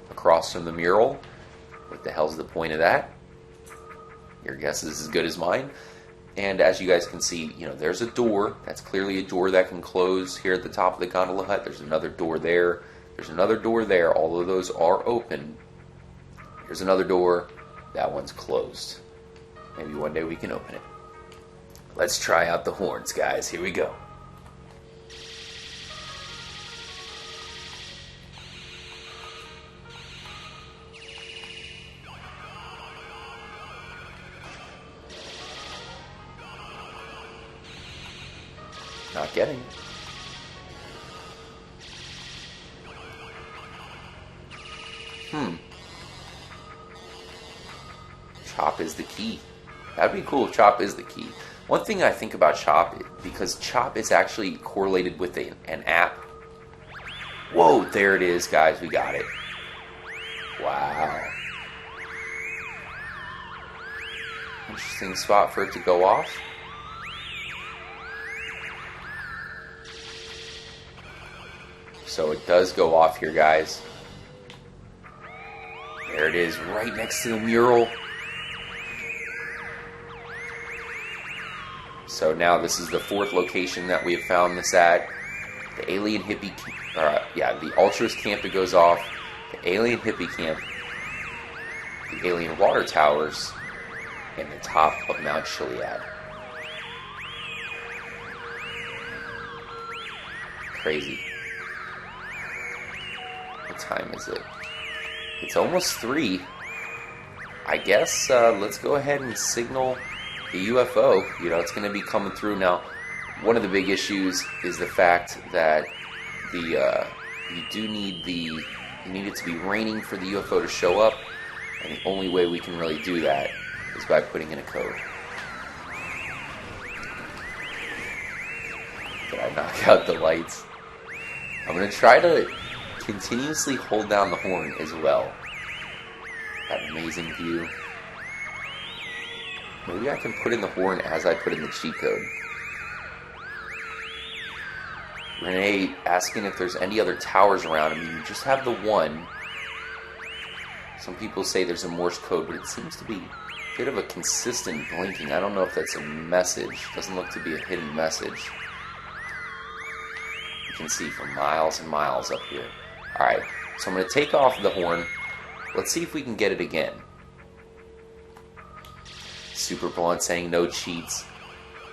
across from the mural. What the hell's the point of that? Your guess is as good as mine. And as you guys can see, there's a door. That's clearly a door that can close here at the top of the gondola hut. There's another door there. There's another door there. All of those are open. Here's another door. That one's closed. Maybe one day we can open it. Let's try out the horns, guys. Here we go. Not getting it. Chop is the key. That'd be cool if Chop is the key. One thing I think about Chop, because Chop is actually correlated with an app. Whoa, there it is, guys. We got it. Wow. Interesting spot for it to go off. So it does go off here, guys. There it is, right next to the mural. So now this is the 4th location that we have found this at. The alien hippie, the Altruist camp that goes off, the alien hippie camp, the alien water towers, and the top of Mount Chiliad. Crazy. What time is it? It's almost 3. I guess let's go ahead and signal the UFO. It's going to be coming through now. One of the big issues is the fact that you need it to be raining for the UFO to show up, and the only way we can really do that is by putting in a code. Did I knock out the lights? I'm going to try to continuously hold down the horn as well. That amazing view. Maybe I can put in the horn as I put in the cheat code. Renee asking if there's any other towers around. I mean, you just have the one. Some people say there's a Morse code, but it seems to be a bit of a consistent blinking. I don't know if that's a message. It doesn't look to be a hidden message. You can see for miles and miles up here. Alright, so I'm going to take off the horn. Let's see if we can get it again. Super Blunt saying no cheats.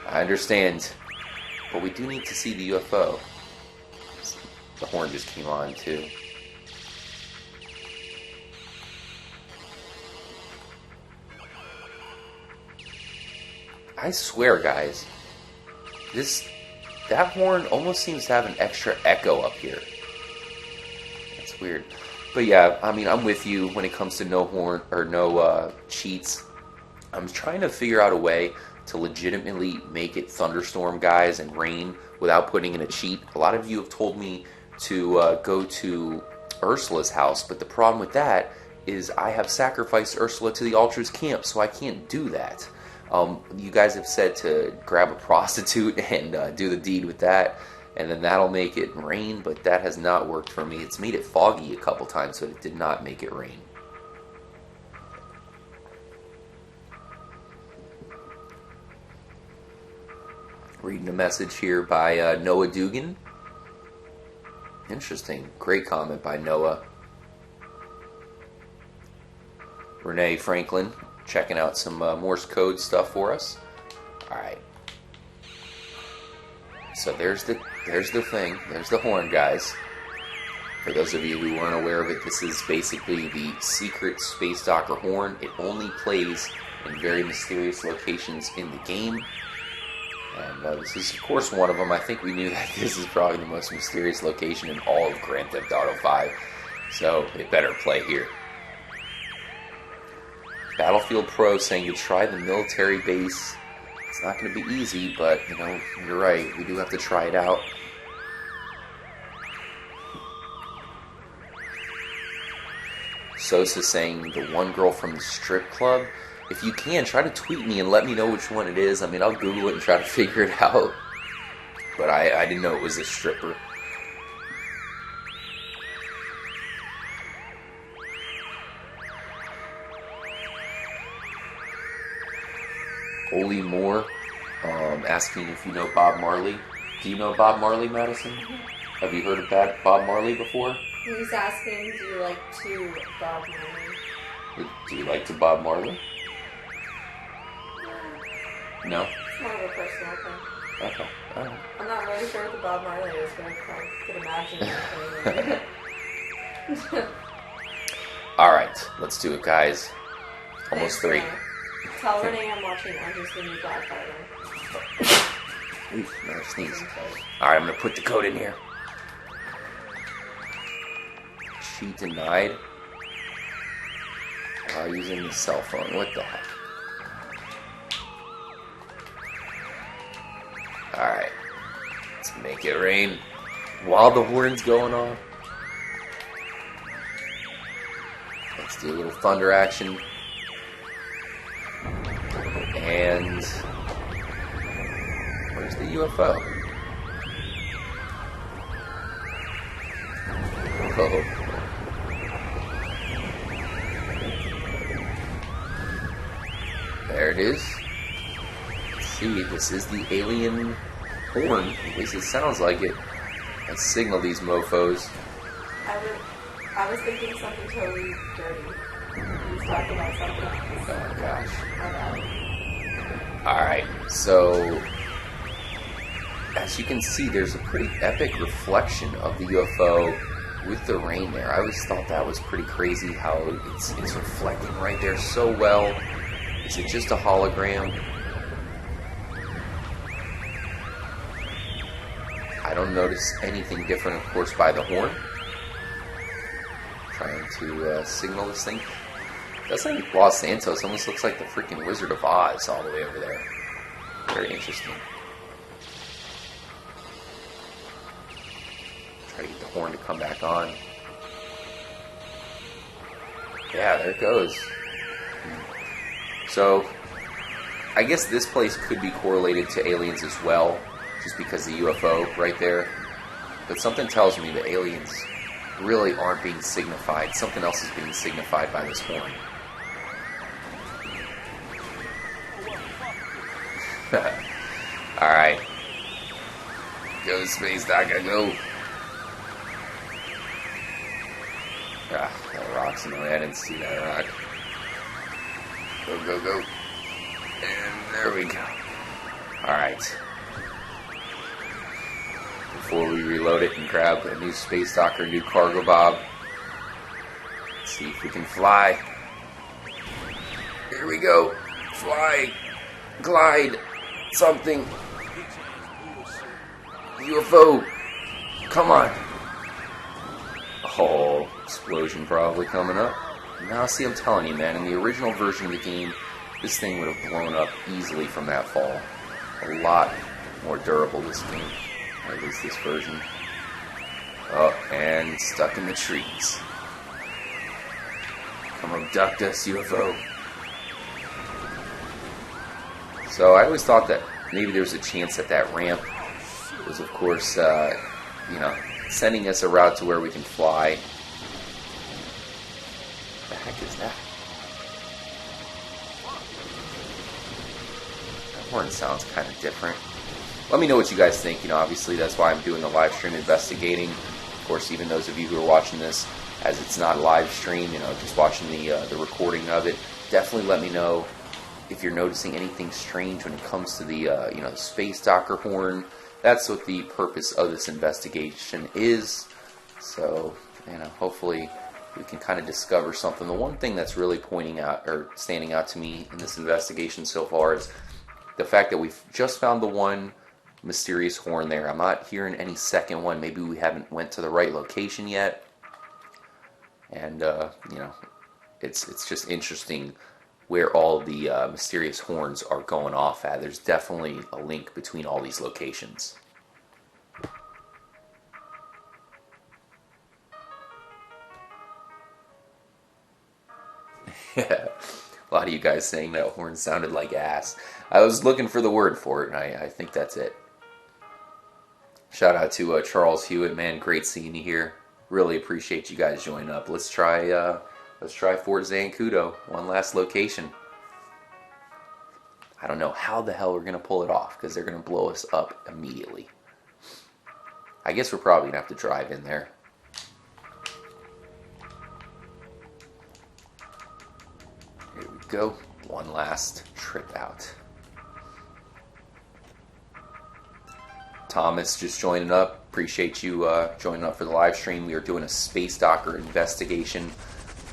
I understand, but we do need to see the UFO. The horn just came on too. I swear, guys, that horn almost seems to have an extra echo up here. That's weird. But yeah, I mean, I'm with you when it comes to no horn or no cheats. I'm trying to figure out a way to legitimately make it thunderstorm, guys, and rain without putting in a cheat. A lot of you have told me to go to Ursula's house, but the problem with that is I have sacrificed Ursula to the Altruist camp, so I can't do that. You guys have said to grab a prostitute and do the deed with that, and then that'll make it rain, but that has not worked for me. It's made it foggy a couple times, but it did not make it rain. Reading a message here by Noah Dugan. Interesting. Great comment by Noah. Renee Franklin checking out some Morse code stuff for us. Alright. So there's the thing. There's the horn, guys. For those of you who weren't aware of it, this is basically the secret Space Docker horn. It only plays in very mysterious locations in the game. And this is, of course, one of them. I think we knew that this is probably the most mysterious location in all of Grand Theft Auto 5. So, it better play here. Battlefield Pro saying you try the military base. It's not going to be easy, but, you're right. We do have to try it out. Sosa saying the one girl from the strip club. if you can, try to tweet me and let me know which one it is. I mean, I'll Google it and try to figure it out. But I didn't know it was a stripper. Oli Moore asking if you know Bob Marley. Do you know Bob Marley, Madison? Have you heard of Bob Marley before? He's asking, do you like to Bob Marley? Do you like to Bob Marley? No? It's more of a personal thing. Okay. Alright. I'm not really sure what the Bob Marley is, but I could imagine it. Alright, let's do it, guys. Almost 3. Tell Renee I'm watching Orange is the New Black. Ooh, another sneeze. Alright, I'm going to put the code in here. She denied using the cell phone. What the heck? Alright. Let's make it rain while the horn's going on. Let's do a little thunder action. And where's the UFO? Oh. There it is. Let's see, this is the alien horn. At least it sounds like it. Let's signal these mofos. I was thinking something totally dirty. He's talking about something else. Oh gosh. My bad. Alright, so as you can see, there's a pretty epic reflection of the UFO with the rain there. I always thought that was pretty crazy how it's reflecting right there so well. Is it just a hologram? I don't notice anything different, of course, by the horn. Trying to signal this thing. That's like Los Santos. Almost looks like the freaking Wizard of Oz all the way over there. Very interesting. Try to get the horn to come back on. Yeah, there it goes. So, I guess this place could be correlated to aliens as well, just because the UFO right there. But something tells me the aliens really aren't being signified. Something else is being signified by this horn. Alright. Go, Space Doctor, go. Ah, that rock's in the way. I didn't see that rock. Go, go, go. And there we go. Alright. Before we reload it and grab a new space docker, new cargo bob. Let's see if we can fly. Here we go. Fly. Glide. Something. UFO. Come on. Oh, explosion probably coming up. Now, see, I'm telling you, man, in the original version of the game, this thing would have blown up easily from that fall. A lot more durable, this game. Or at least this version. Oh, and stuck in the trees. Come abduct us, UFO. So I always thought that maybe there was a chance that that ramp was, of course, sending us a route to where we can fly. What the heck is that? That horn sounds kind of different. Let me know what you guys think. Obviously that's why I'm doing the live stream investigating. Of course, even those of you who are watching this, as it's not a live stream, just watching the recording of it, definitely let me know if you're noticing anything strange when it comes to the the space docker horn. That's what the purpose of this investigation is. So, hopefully we can kind of discover something. The one thing that's really standing out to me in this investigation so far is the fact that we've just found the one mysterious horn there. I'm not hearing any second one. Maybe we haven't went to the right location yet. And, it's just interesting where all the mysterious horns are going off at. There's definitely a link between all these locations. A lot of you guys saying that horn sounded like ass. I was looking for the word for it, and I think that's it. Shout out to Charles Hewitt, man. Great seeing you here. Really appreciate you guys joining up. Let's try Fort Zancudo. One last location. I don't know how the hell we're going to pull it off, because they're going to blow us up immediately. I guess we're probably going to have to drive in there. Here we go. One last trip out. Thomas just joining up. Appreciate you joining up for the live stream. We are doing a Space Docker investigation.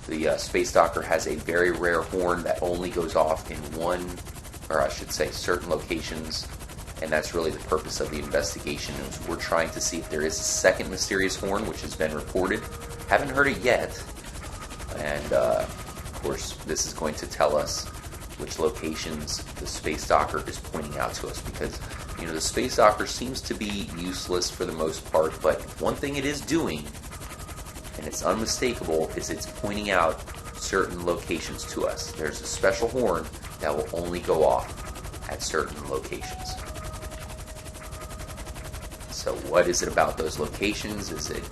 The Space Docker has a very rare horn that only goes off in one, or I should say certain locations, and that's really the purpose of the investigation. Is we're trying to see if there is a second mysterious horn, which has been reported. Haven't heard it yet, and of course this is going to tell us which locations the Space Docker is pointing out to us, because the Space Docker seems to be useless for the most part, but one thing it is doing, and it's unmistakable, is it's pointing out certain locations to us. There's a special horn that will only go off at certain locations. So what is it about those locations? Is it,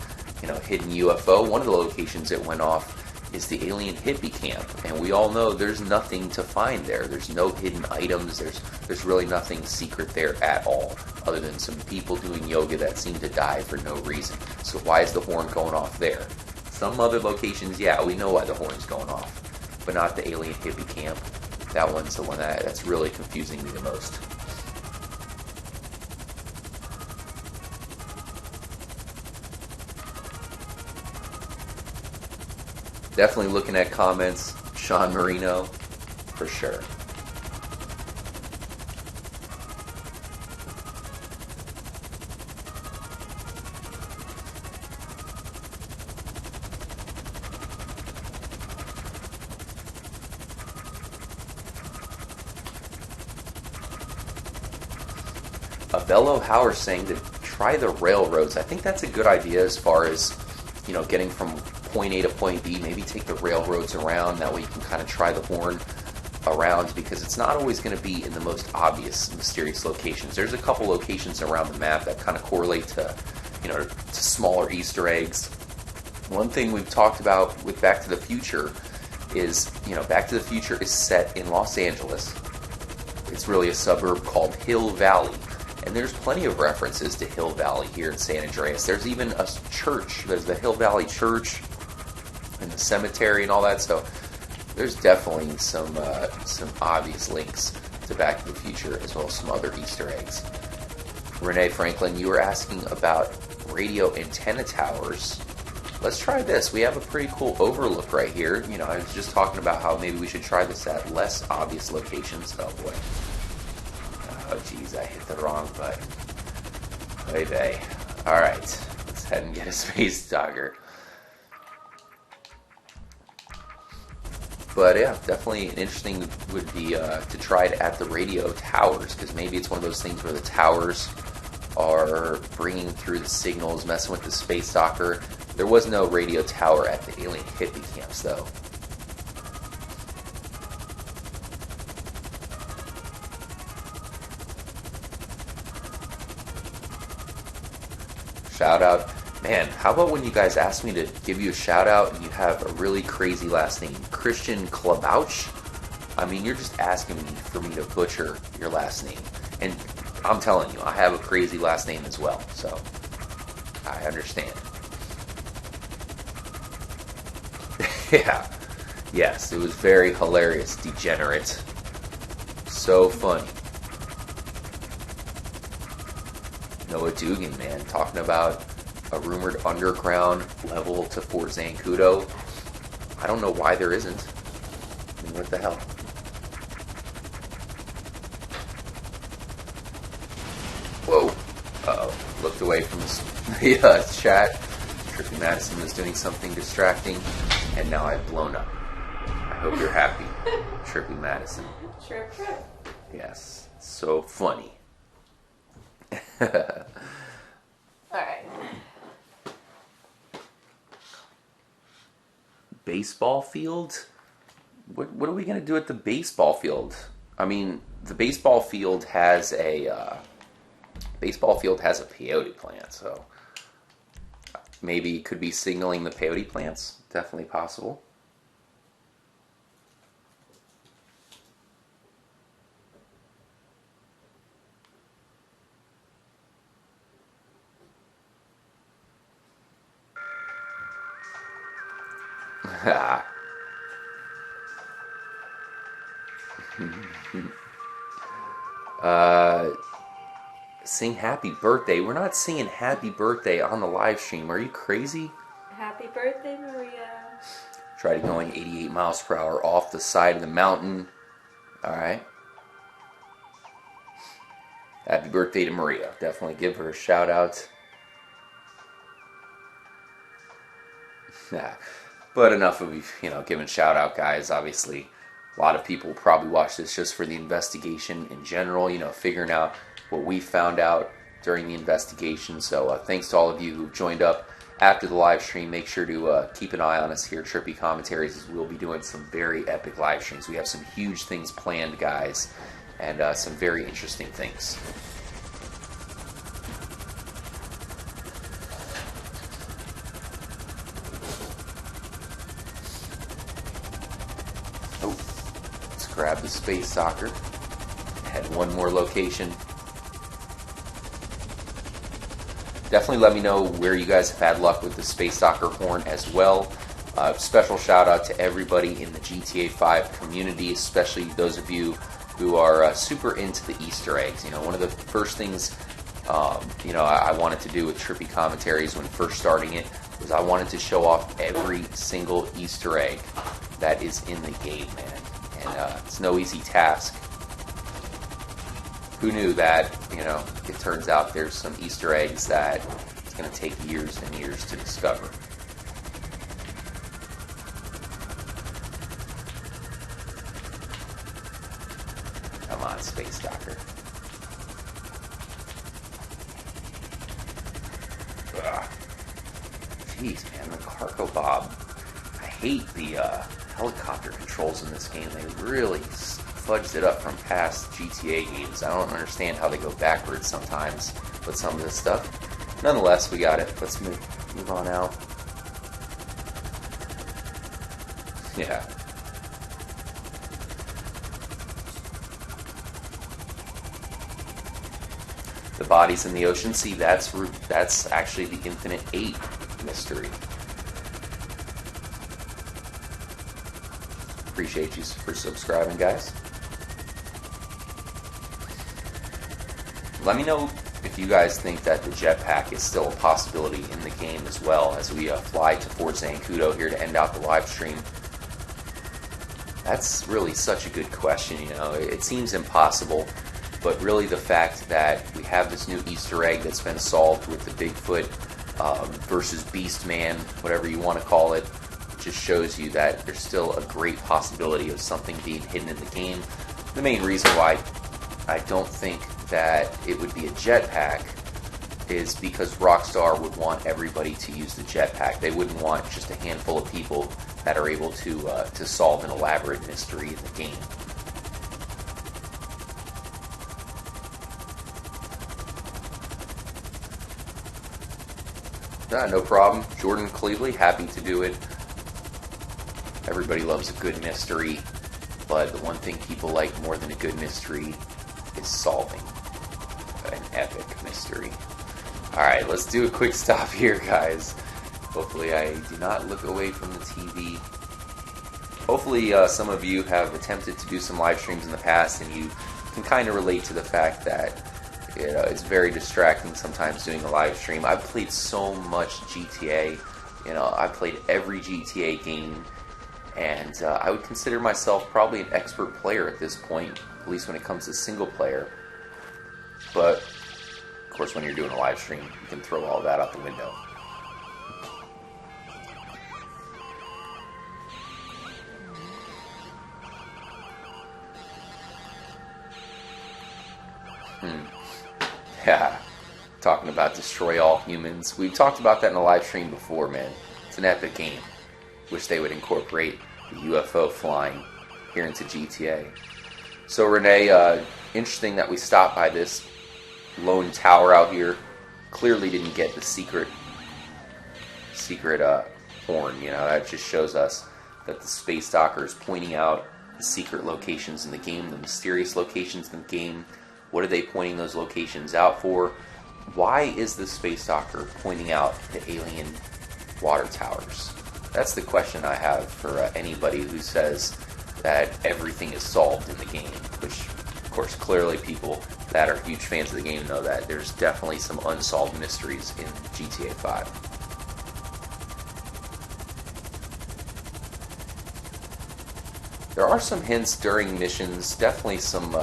hidden UFO? One of the locations it went off is the alien hippie camp, and we all know there's nothing to find there. There's no hidden items. There's really nothing secret there at all, other than some people doing yoga that seem to die for no reason. So why is the horn going off there? Some other locations, yeah, we know why the horn's going off, but not the alien hippie camp. That one's the one that's really confusing me the most. Definitely looking at comments. Sean Marino, for sure. Bello Howard saying to try the railroads. I think that's a good idea as far as, getting from point A to point B. Maybe take the railroads around. That way you can kind of try the horn around, because it's not always going to be in the most obvious, mysterious locations. There's a couple locations around the map that kind of correlate to, to smaller Easter eggs. One thing we've talked about with Back to the Future is, Back to the Future is set in Los Angeles. It's really a suburb called Hill Valley. And there's plenty of references to Hill Valley here in San Andreas. There's even a church. There's the Hill Valley Church and the cemetery and all that. So there's definitely some obvious links to Back to the Future, as well as some other Easter eggs. Renee Franklin, you were asking about radio antenna towers. Let's try this. We have a pretty cool overlook right here. I was just talking about how maybe we should try this at less obvious locations. Oh boy. Oh geez, I hit the wrong button. Hey. Alright, let's head and get a Space Docker. But yeah, definitely an interesting would be to try it at the radio towers, because maybe it's one of those things where the towers are bringing through the signals, messing with the Space Docker. There was no radio tower at the alien hippie camps, though. Shout out. Man, how about when you guys ask me to give you a shout out and you have a really crazy last name? Christian Klabauch? I mean, you're just asking me for me to butcher your last name. And I'm telling you, I have a crazy last name as well. So, I understand. Yeah. Yes, it was very hilarious, degenerate. So funny. Noah Dugan, man, talking about a rumored underground level to Fort Zancudo. I don't know why there isn't. I mean, what the hell? Whoa. Uh-oh. Looked away from the chat. Trippy Madison was doing something distracting, and now I've blown up. I hope you're happy, Trippy Madison. Trip. Yes. So funny. Alright. Baseball field? What are we gonna do at the baseball field? I mean, the baseball field has a peyote plant, so maybe could be signaling the peyote plants. Definitely possible. Sing happy birthday. We're not singing happy birthday on the live stream. Are you crazy? Happy birthday, Maria. Tried going 88 miles per hour off the side of the mountain. Alright. Happy birthday to Maria. Definitely give her a shout out. But enough of giving shout out, guys. Obviously, a lot of people probably watch this just for the investigation in general, figuring out what we found out during the investigation. So thanks to all of you who joined up after the live stream. Make sure to keep an eye on us here at Trippy Commentaries, as we'll be doing some very epic live streams. We have some huge things planned, guys, and some very interesting things. Oh, let's grab the space soccer. Had one more location. Definitely let me know where you guys have had luck with the space soccer horn as well. Special shout out to everybody in the GTA 5 community, especially those of you who are super into the Easter eggs. One of the first things I wanted to do with Trippy Commentaries when first starting it was I wanted to show off every single Easter egg that is in the game, man. And it's no easy task. Who knew that, it turns out there's some Easter eggs that it's going to take years and years to discover. Come on, Space Docker. Ugh. Jeez, man, the Cargo Bob. I hate the helicopter controls in this game. They really fudged it up from past GTA games. I don't understand how they go backwards sometimes with some of this stuff. Nonetheless, we got it. Let's move on out. Yeah. The bodies in the ocean. See, that's actually the Infinite 8 mystery. Appreciate you for subscribing, guys. Let me know if you guys think that the jetpack is still a possibility in the game as well, as we fly to Fort Zancudo here to end out the live stream. That's really such a good question, It seems impossible, but really the fact that we have this new Easter egg that's been solved with the Bigfoot versus Beast Man, whatever you want to call it, just shows you that there's still a great possibility of something being hidden in the game. The main reason why I don't think that it would be a jetpack is because Rockstar would want everybody to use the jetpack. They wouldn't want just a handful of people that are able to solve an elaborate mystery in the game. No problem. Jordan Cleveley, happy to do it. Everybody loves a good mystery, but the one thing people like more than a good mystery is solving an epic mystery. Alright, let's do a quick stop here, guys. Hopefully I do not look away from the TV. Hopefully some of you have attempted to do some live streams in the past and you can kind of relate to the fact that it's very distracting sometimes doing a live stream. I've played so much GTA. I played every GTA game, and I would consider myself probably an expert player at this point, at least when it comes to single player. But, of course, when you're doing a live stream, you can throw all that out the window. Yeah, talking about destroy all humans. We've talked about that in a live stream before, man. It's an epic game. Wish they would incorporate the UFO flying here into GTA. So Renee, interesting that we stopped by this lone tower out here. Clearly didn't get the secret horn. You know, that just shows us that the space docker is pointing out the secret locations in the game, the mysterious locations in the game. What are they pointing those locations out for? Why is the space docker pointing out the alien water towers? That's the question I have for anybody who says that everything is solved in the game, which, of course, clearly people that are huge fans of the game know that there's definitely some unsolved mysteries in GTA 5. There are some hints during missions, definitely some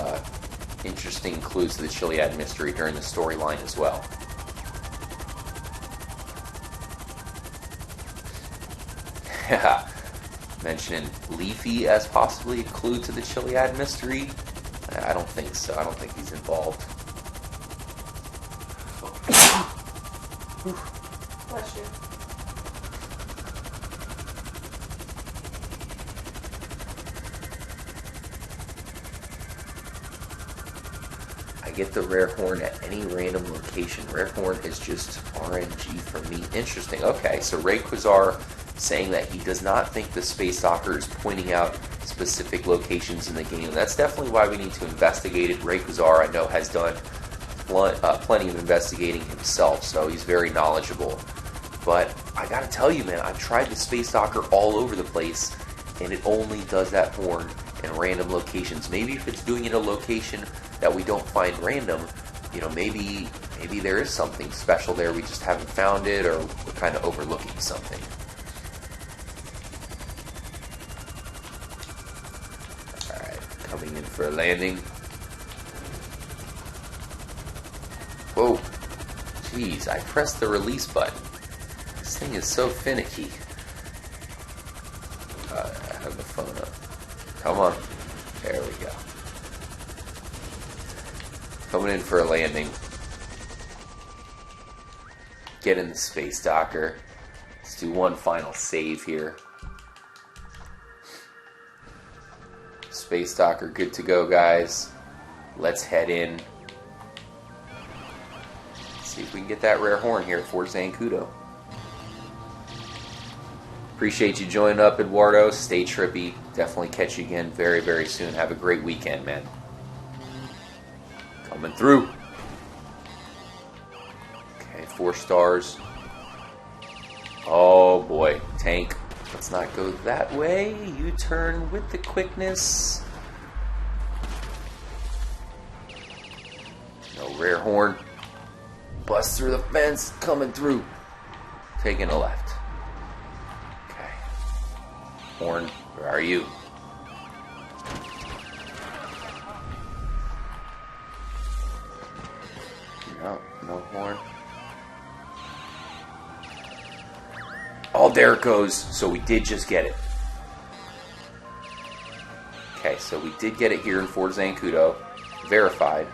interesting clues to the Chiliad mystery during the storyline as well. Mentioning Leafy as possibly a clue to the Chiliad mystery. I don't think so. I don't think he's involved. Bless you. I get the rare horn at any random location. Rare horn is just RNG for me. Interesting. Okay, so Rayquaza saying that he does not think the space docker is pointing out specific locations in the game. That's definitely why we need to investigate it. Rayquaza, I know, has done plenty of investigating himself, so he's very knowledgeable. But I gotta tell you, man, I've tried the space docker all over the place, and it only does that horn in random locations. Maybe if it's doing it in a location that we don't find random, you know, maybe there is something special there. We just haven't found it, or we're kind of overlooking something. Alright, coming in for a landing. Whoa. Jeez, I pressed the release button. This thing is so finicky. I have the phone up. Come on. There we go. Coming in for a landing. Get in the space docker. Let's do one final save here. Space docker good to go, guys. Let's head in. See if we can get that rare horn here at Fort Zancudo. Appreciate you joining up, Eduardo. Stay trippy. Definitely catch you again very, very soon. Have a great weekend, man. Coming through. Okay, 4 stars. Oh boy, tank. Let's not go that way. U-turn with the quickness. No rare horn. Bust through the fence. Coming through. Taking a left. Okay. Horn, where are you? No horn. Oh, there it goes. So we did just get it. Okay, so we did get it here in Fort Zancudo. Verified.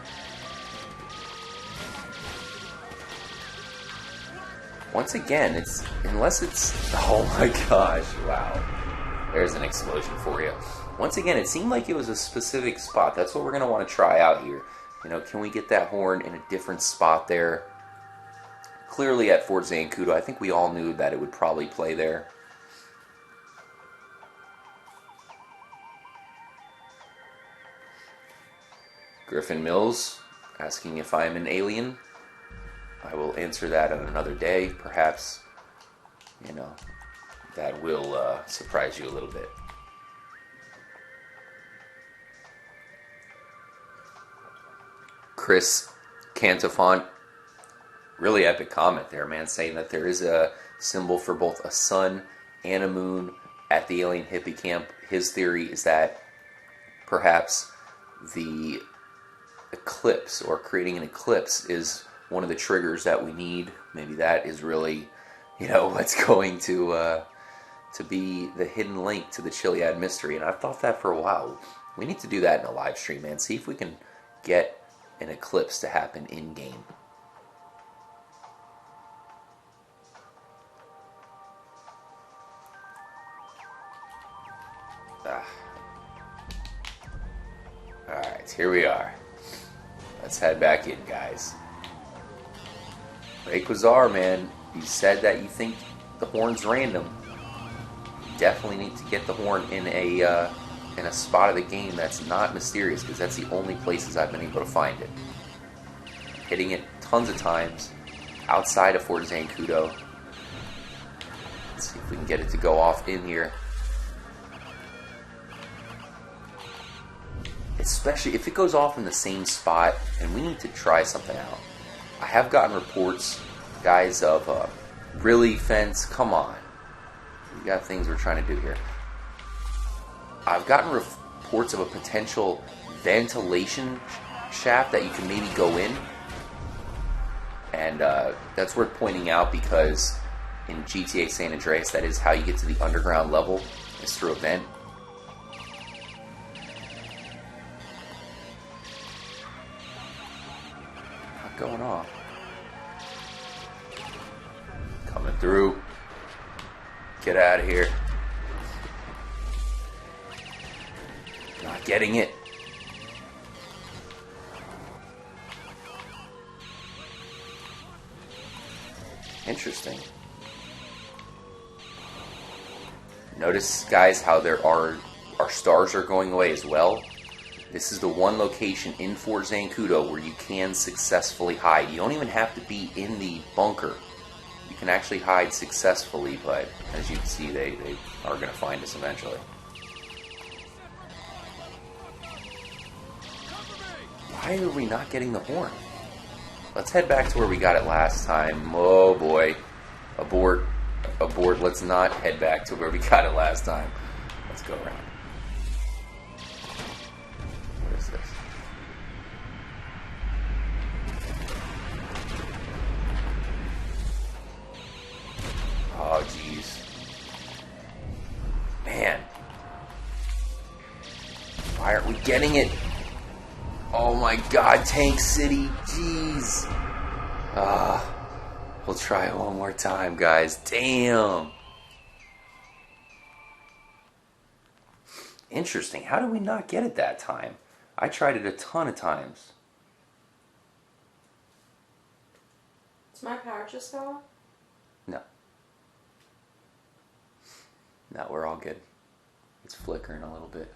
Once again, unless it's... Oh my gosh, wow. There's an explosion for you. Once again, it seemed like it was a specific spot. That's what we're going to want to try out here. You know, can we get that horn in a different spot there? Clearly at Fort Zancudo, I think we all knew that it would probably play there. Griffin Mills asking if I'm an alien. I will answer that on another day. Perhaps, you know, that will surprise you a little bit. Chris Cantafont, really epic comment there, man, saying that there is a symbol for both a sun and a moon at the alien hippie camp. His theory is that perhaps the eclipse, or creating an eclipse, is one of the triggers that we need. Maybe that is really, you know, what's going to be the hidden link to the Chiliad mystery. And I've thought that for a while. We need to do that in a live stream, man. See if we can get an eclipse to happen in game. here we are. Let's head back in, guys. Rayquaza, man, you said that you think the horn's random. You definitely need to get the horn in a spot of the game that's not mysterious, because that's the only places I've been able to find it. Hitting it tons of times outside of Fort Zancudo. Let's see if we can get it to go off in here. Especially if it goes off in the same spot, and we need to try something out. I have gotten reports, guys, of really, Fence, come on. We got things we're trying to do here. I've gotten reports of a potential ventilation shaft that you can maybe go in. And that's worth pointing out, because in GTA San Andreas, that is how you get to the underground level, is through a vent. Not going off. Coming through. Get out of here. Not getting it. Interesting. Notice, guys, how our stars are going away as well. This is the one location in Fort Zancudo where you can successfully hide. You don't even have to be in the bunker. You can actually hide successfully, but as you can see, they are going to find us eventually. Why are we not getting the horn? Let's head back to where we got it last time. Oh boy. Abort. Abort. Let's not head back to where we got it last time. Let's go around. What is this? Oh, jeez. Man. Why aren't we getting it? Oh my god, Tank City. Jeez. We'll try it one more time, guys. Damn. Interesting. How did we not get it that time? I tried it a ton of times. Is my power just go off? No. No, we're all good. It's flickering a little bit.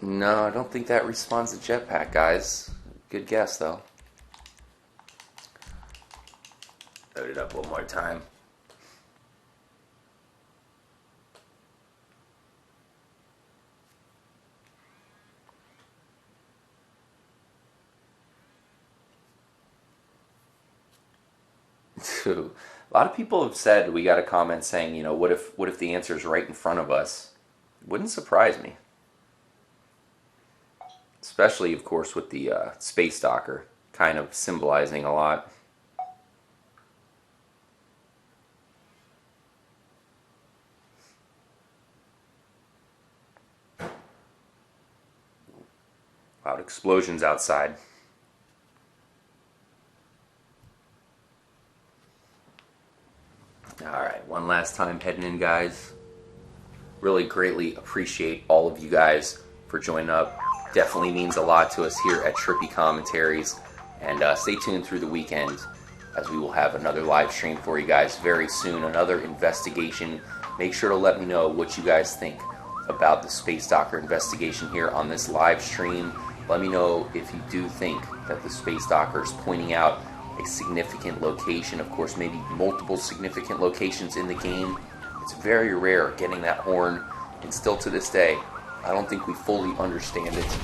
No, I don't think that respawns the jetpack, guys. Good guess, though. Load it up one more time. A lot of people have said, we got a comment saying, you know, what if the answer is right in front of us? Wouldn't surprise me. Especially, of course, with the space docker kind of symbolizing a lot. Loud explosions outside. Alright, one last time heading in, guys. Really greatly appreciate all of you guys for joining up. Definitely means a lot to us here at Trippy Commentaries. And stay tuned through the weekend, as we will have another live stream for you guys very soon. Another investigation. Make sure to let me know what you guys think about the Space Docker investigation here on this live stream. Let me know if you do think that the Space Docker is pointing out a significant location. Of course, maybe multiple significant locations in the game. It's very rare getting that horn, and still to this day, I don't think we fully understand it.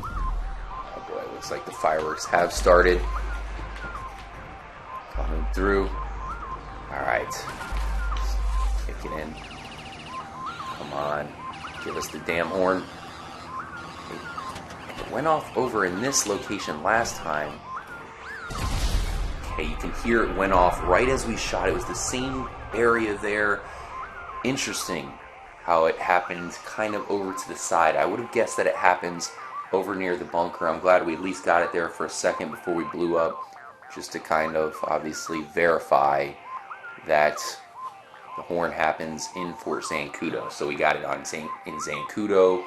Oh boy, looks like the fireworks have started. Coming through. Alright. Kick it in. Come on. Give us the damn horn. It went off over in this location last time. Okay, you can hear it went off right as we shot. It was the same area there. Interesting how it happened kind of over to the side. I would have guessed that it happens over near the bunker. I'm glad we at least got it there for a second before we blew up, just to kind of obviously verify that The horn happens in Fort Zancudo. So we got it in Zancudo,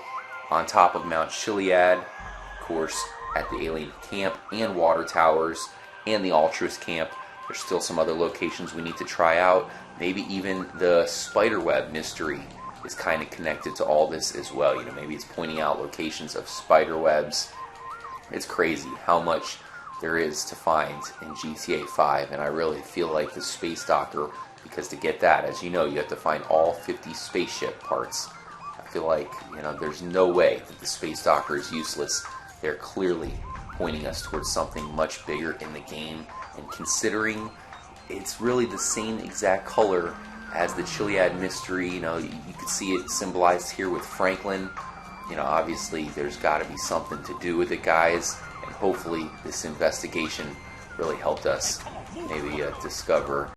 on top of Mount Chiliad, of course, at the alien camp and water towers, and the Altruist camp. There's still some other locations we need to try out. Maybe even the spiderweb mystery is kind of connected to all this as well. You know, maybe it's pointing out locations of spiderwebs. It's crazy how much there is to find in GTA 5, and I really feel like the Space Docker, because to get that, as you know, you have to find all 50 spaceship parts. I feel like, you know, there's no way that the Space Docker is useless. They're clearly pointing us towards something much bigger in the game, and considering it's really the same exact color as the Chiliad mystery, you know, you could see it symbolized here with Franklin. You know, obviously there's got to be something to do with it, guys, and hopefully this investigation really helped us maybe discover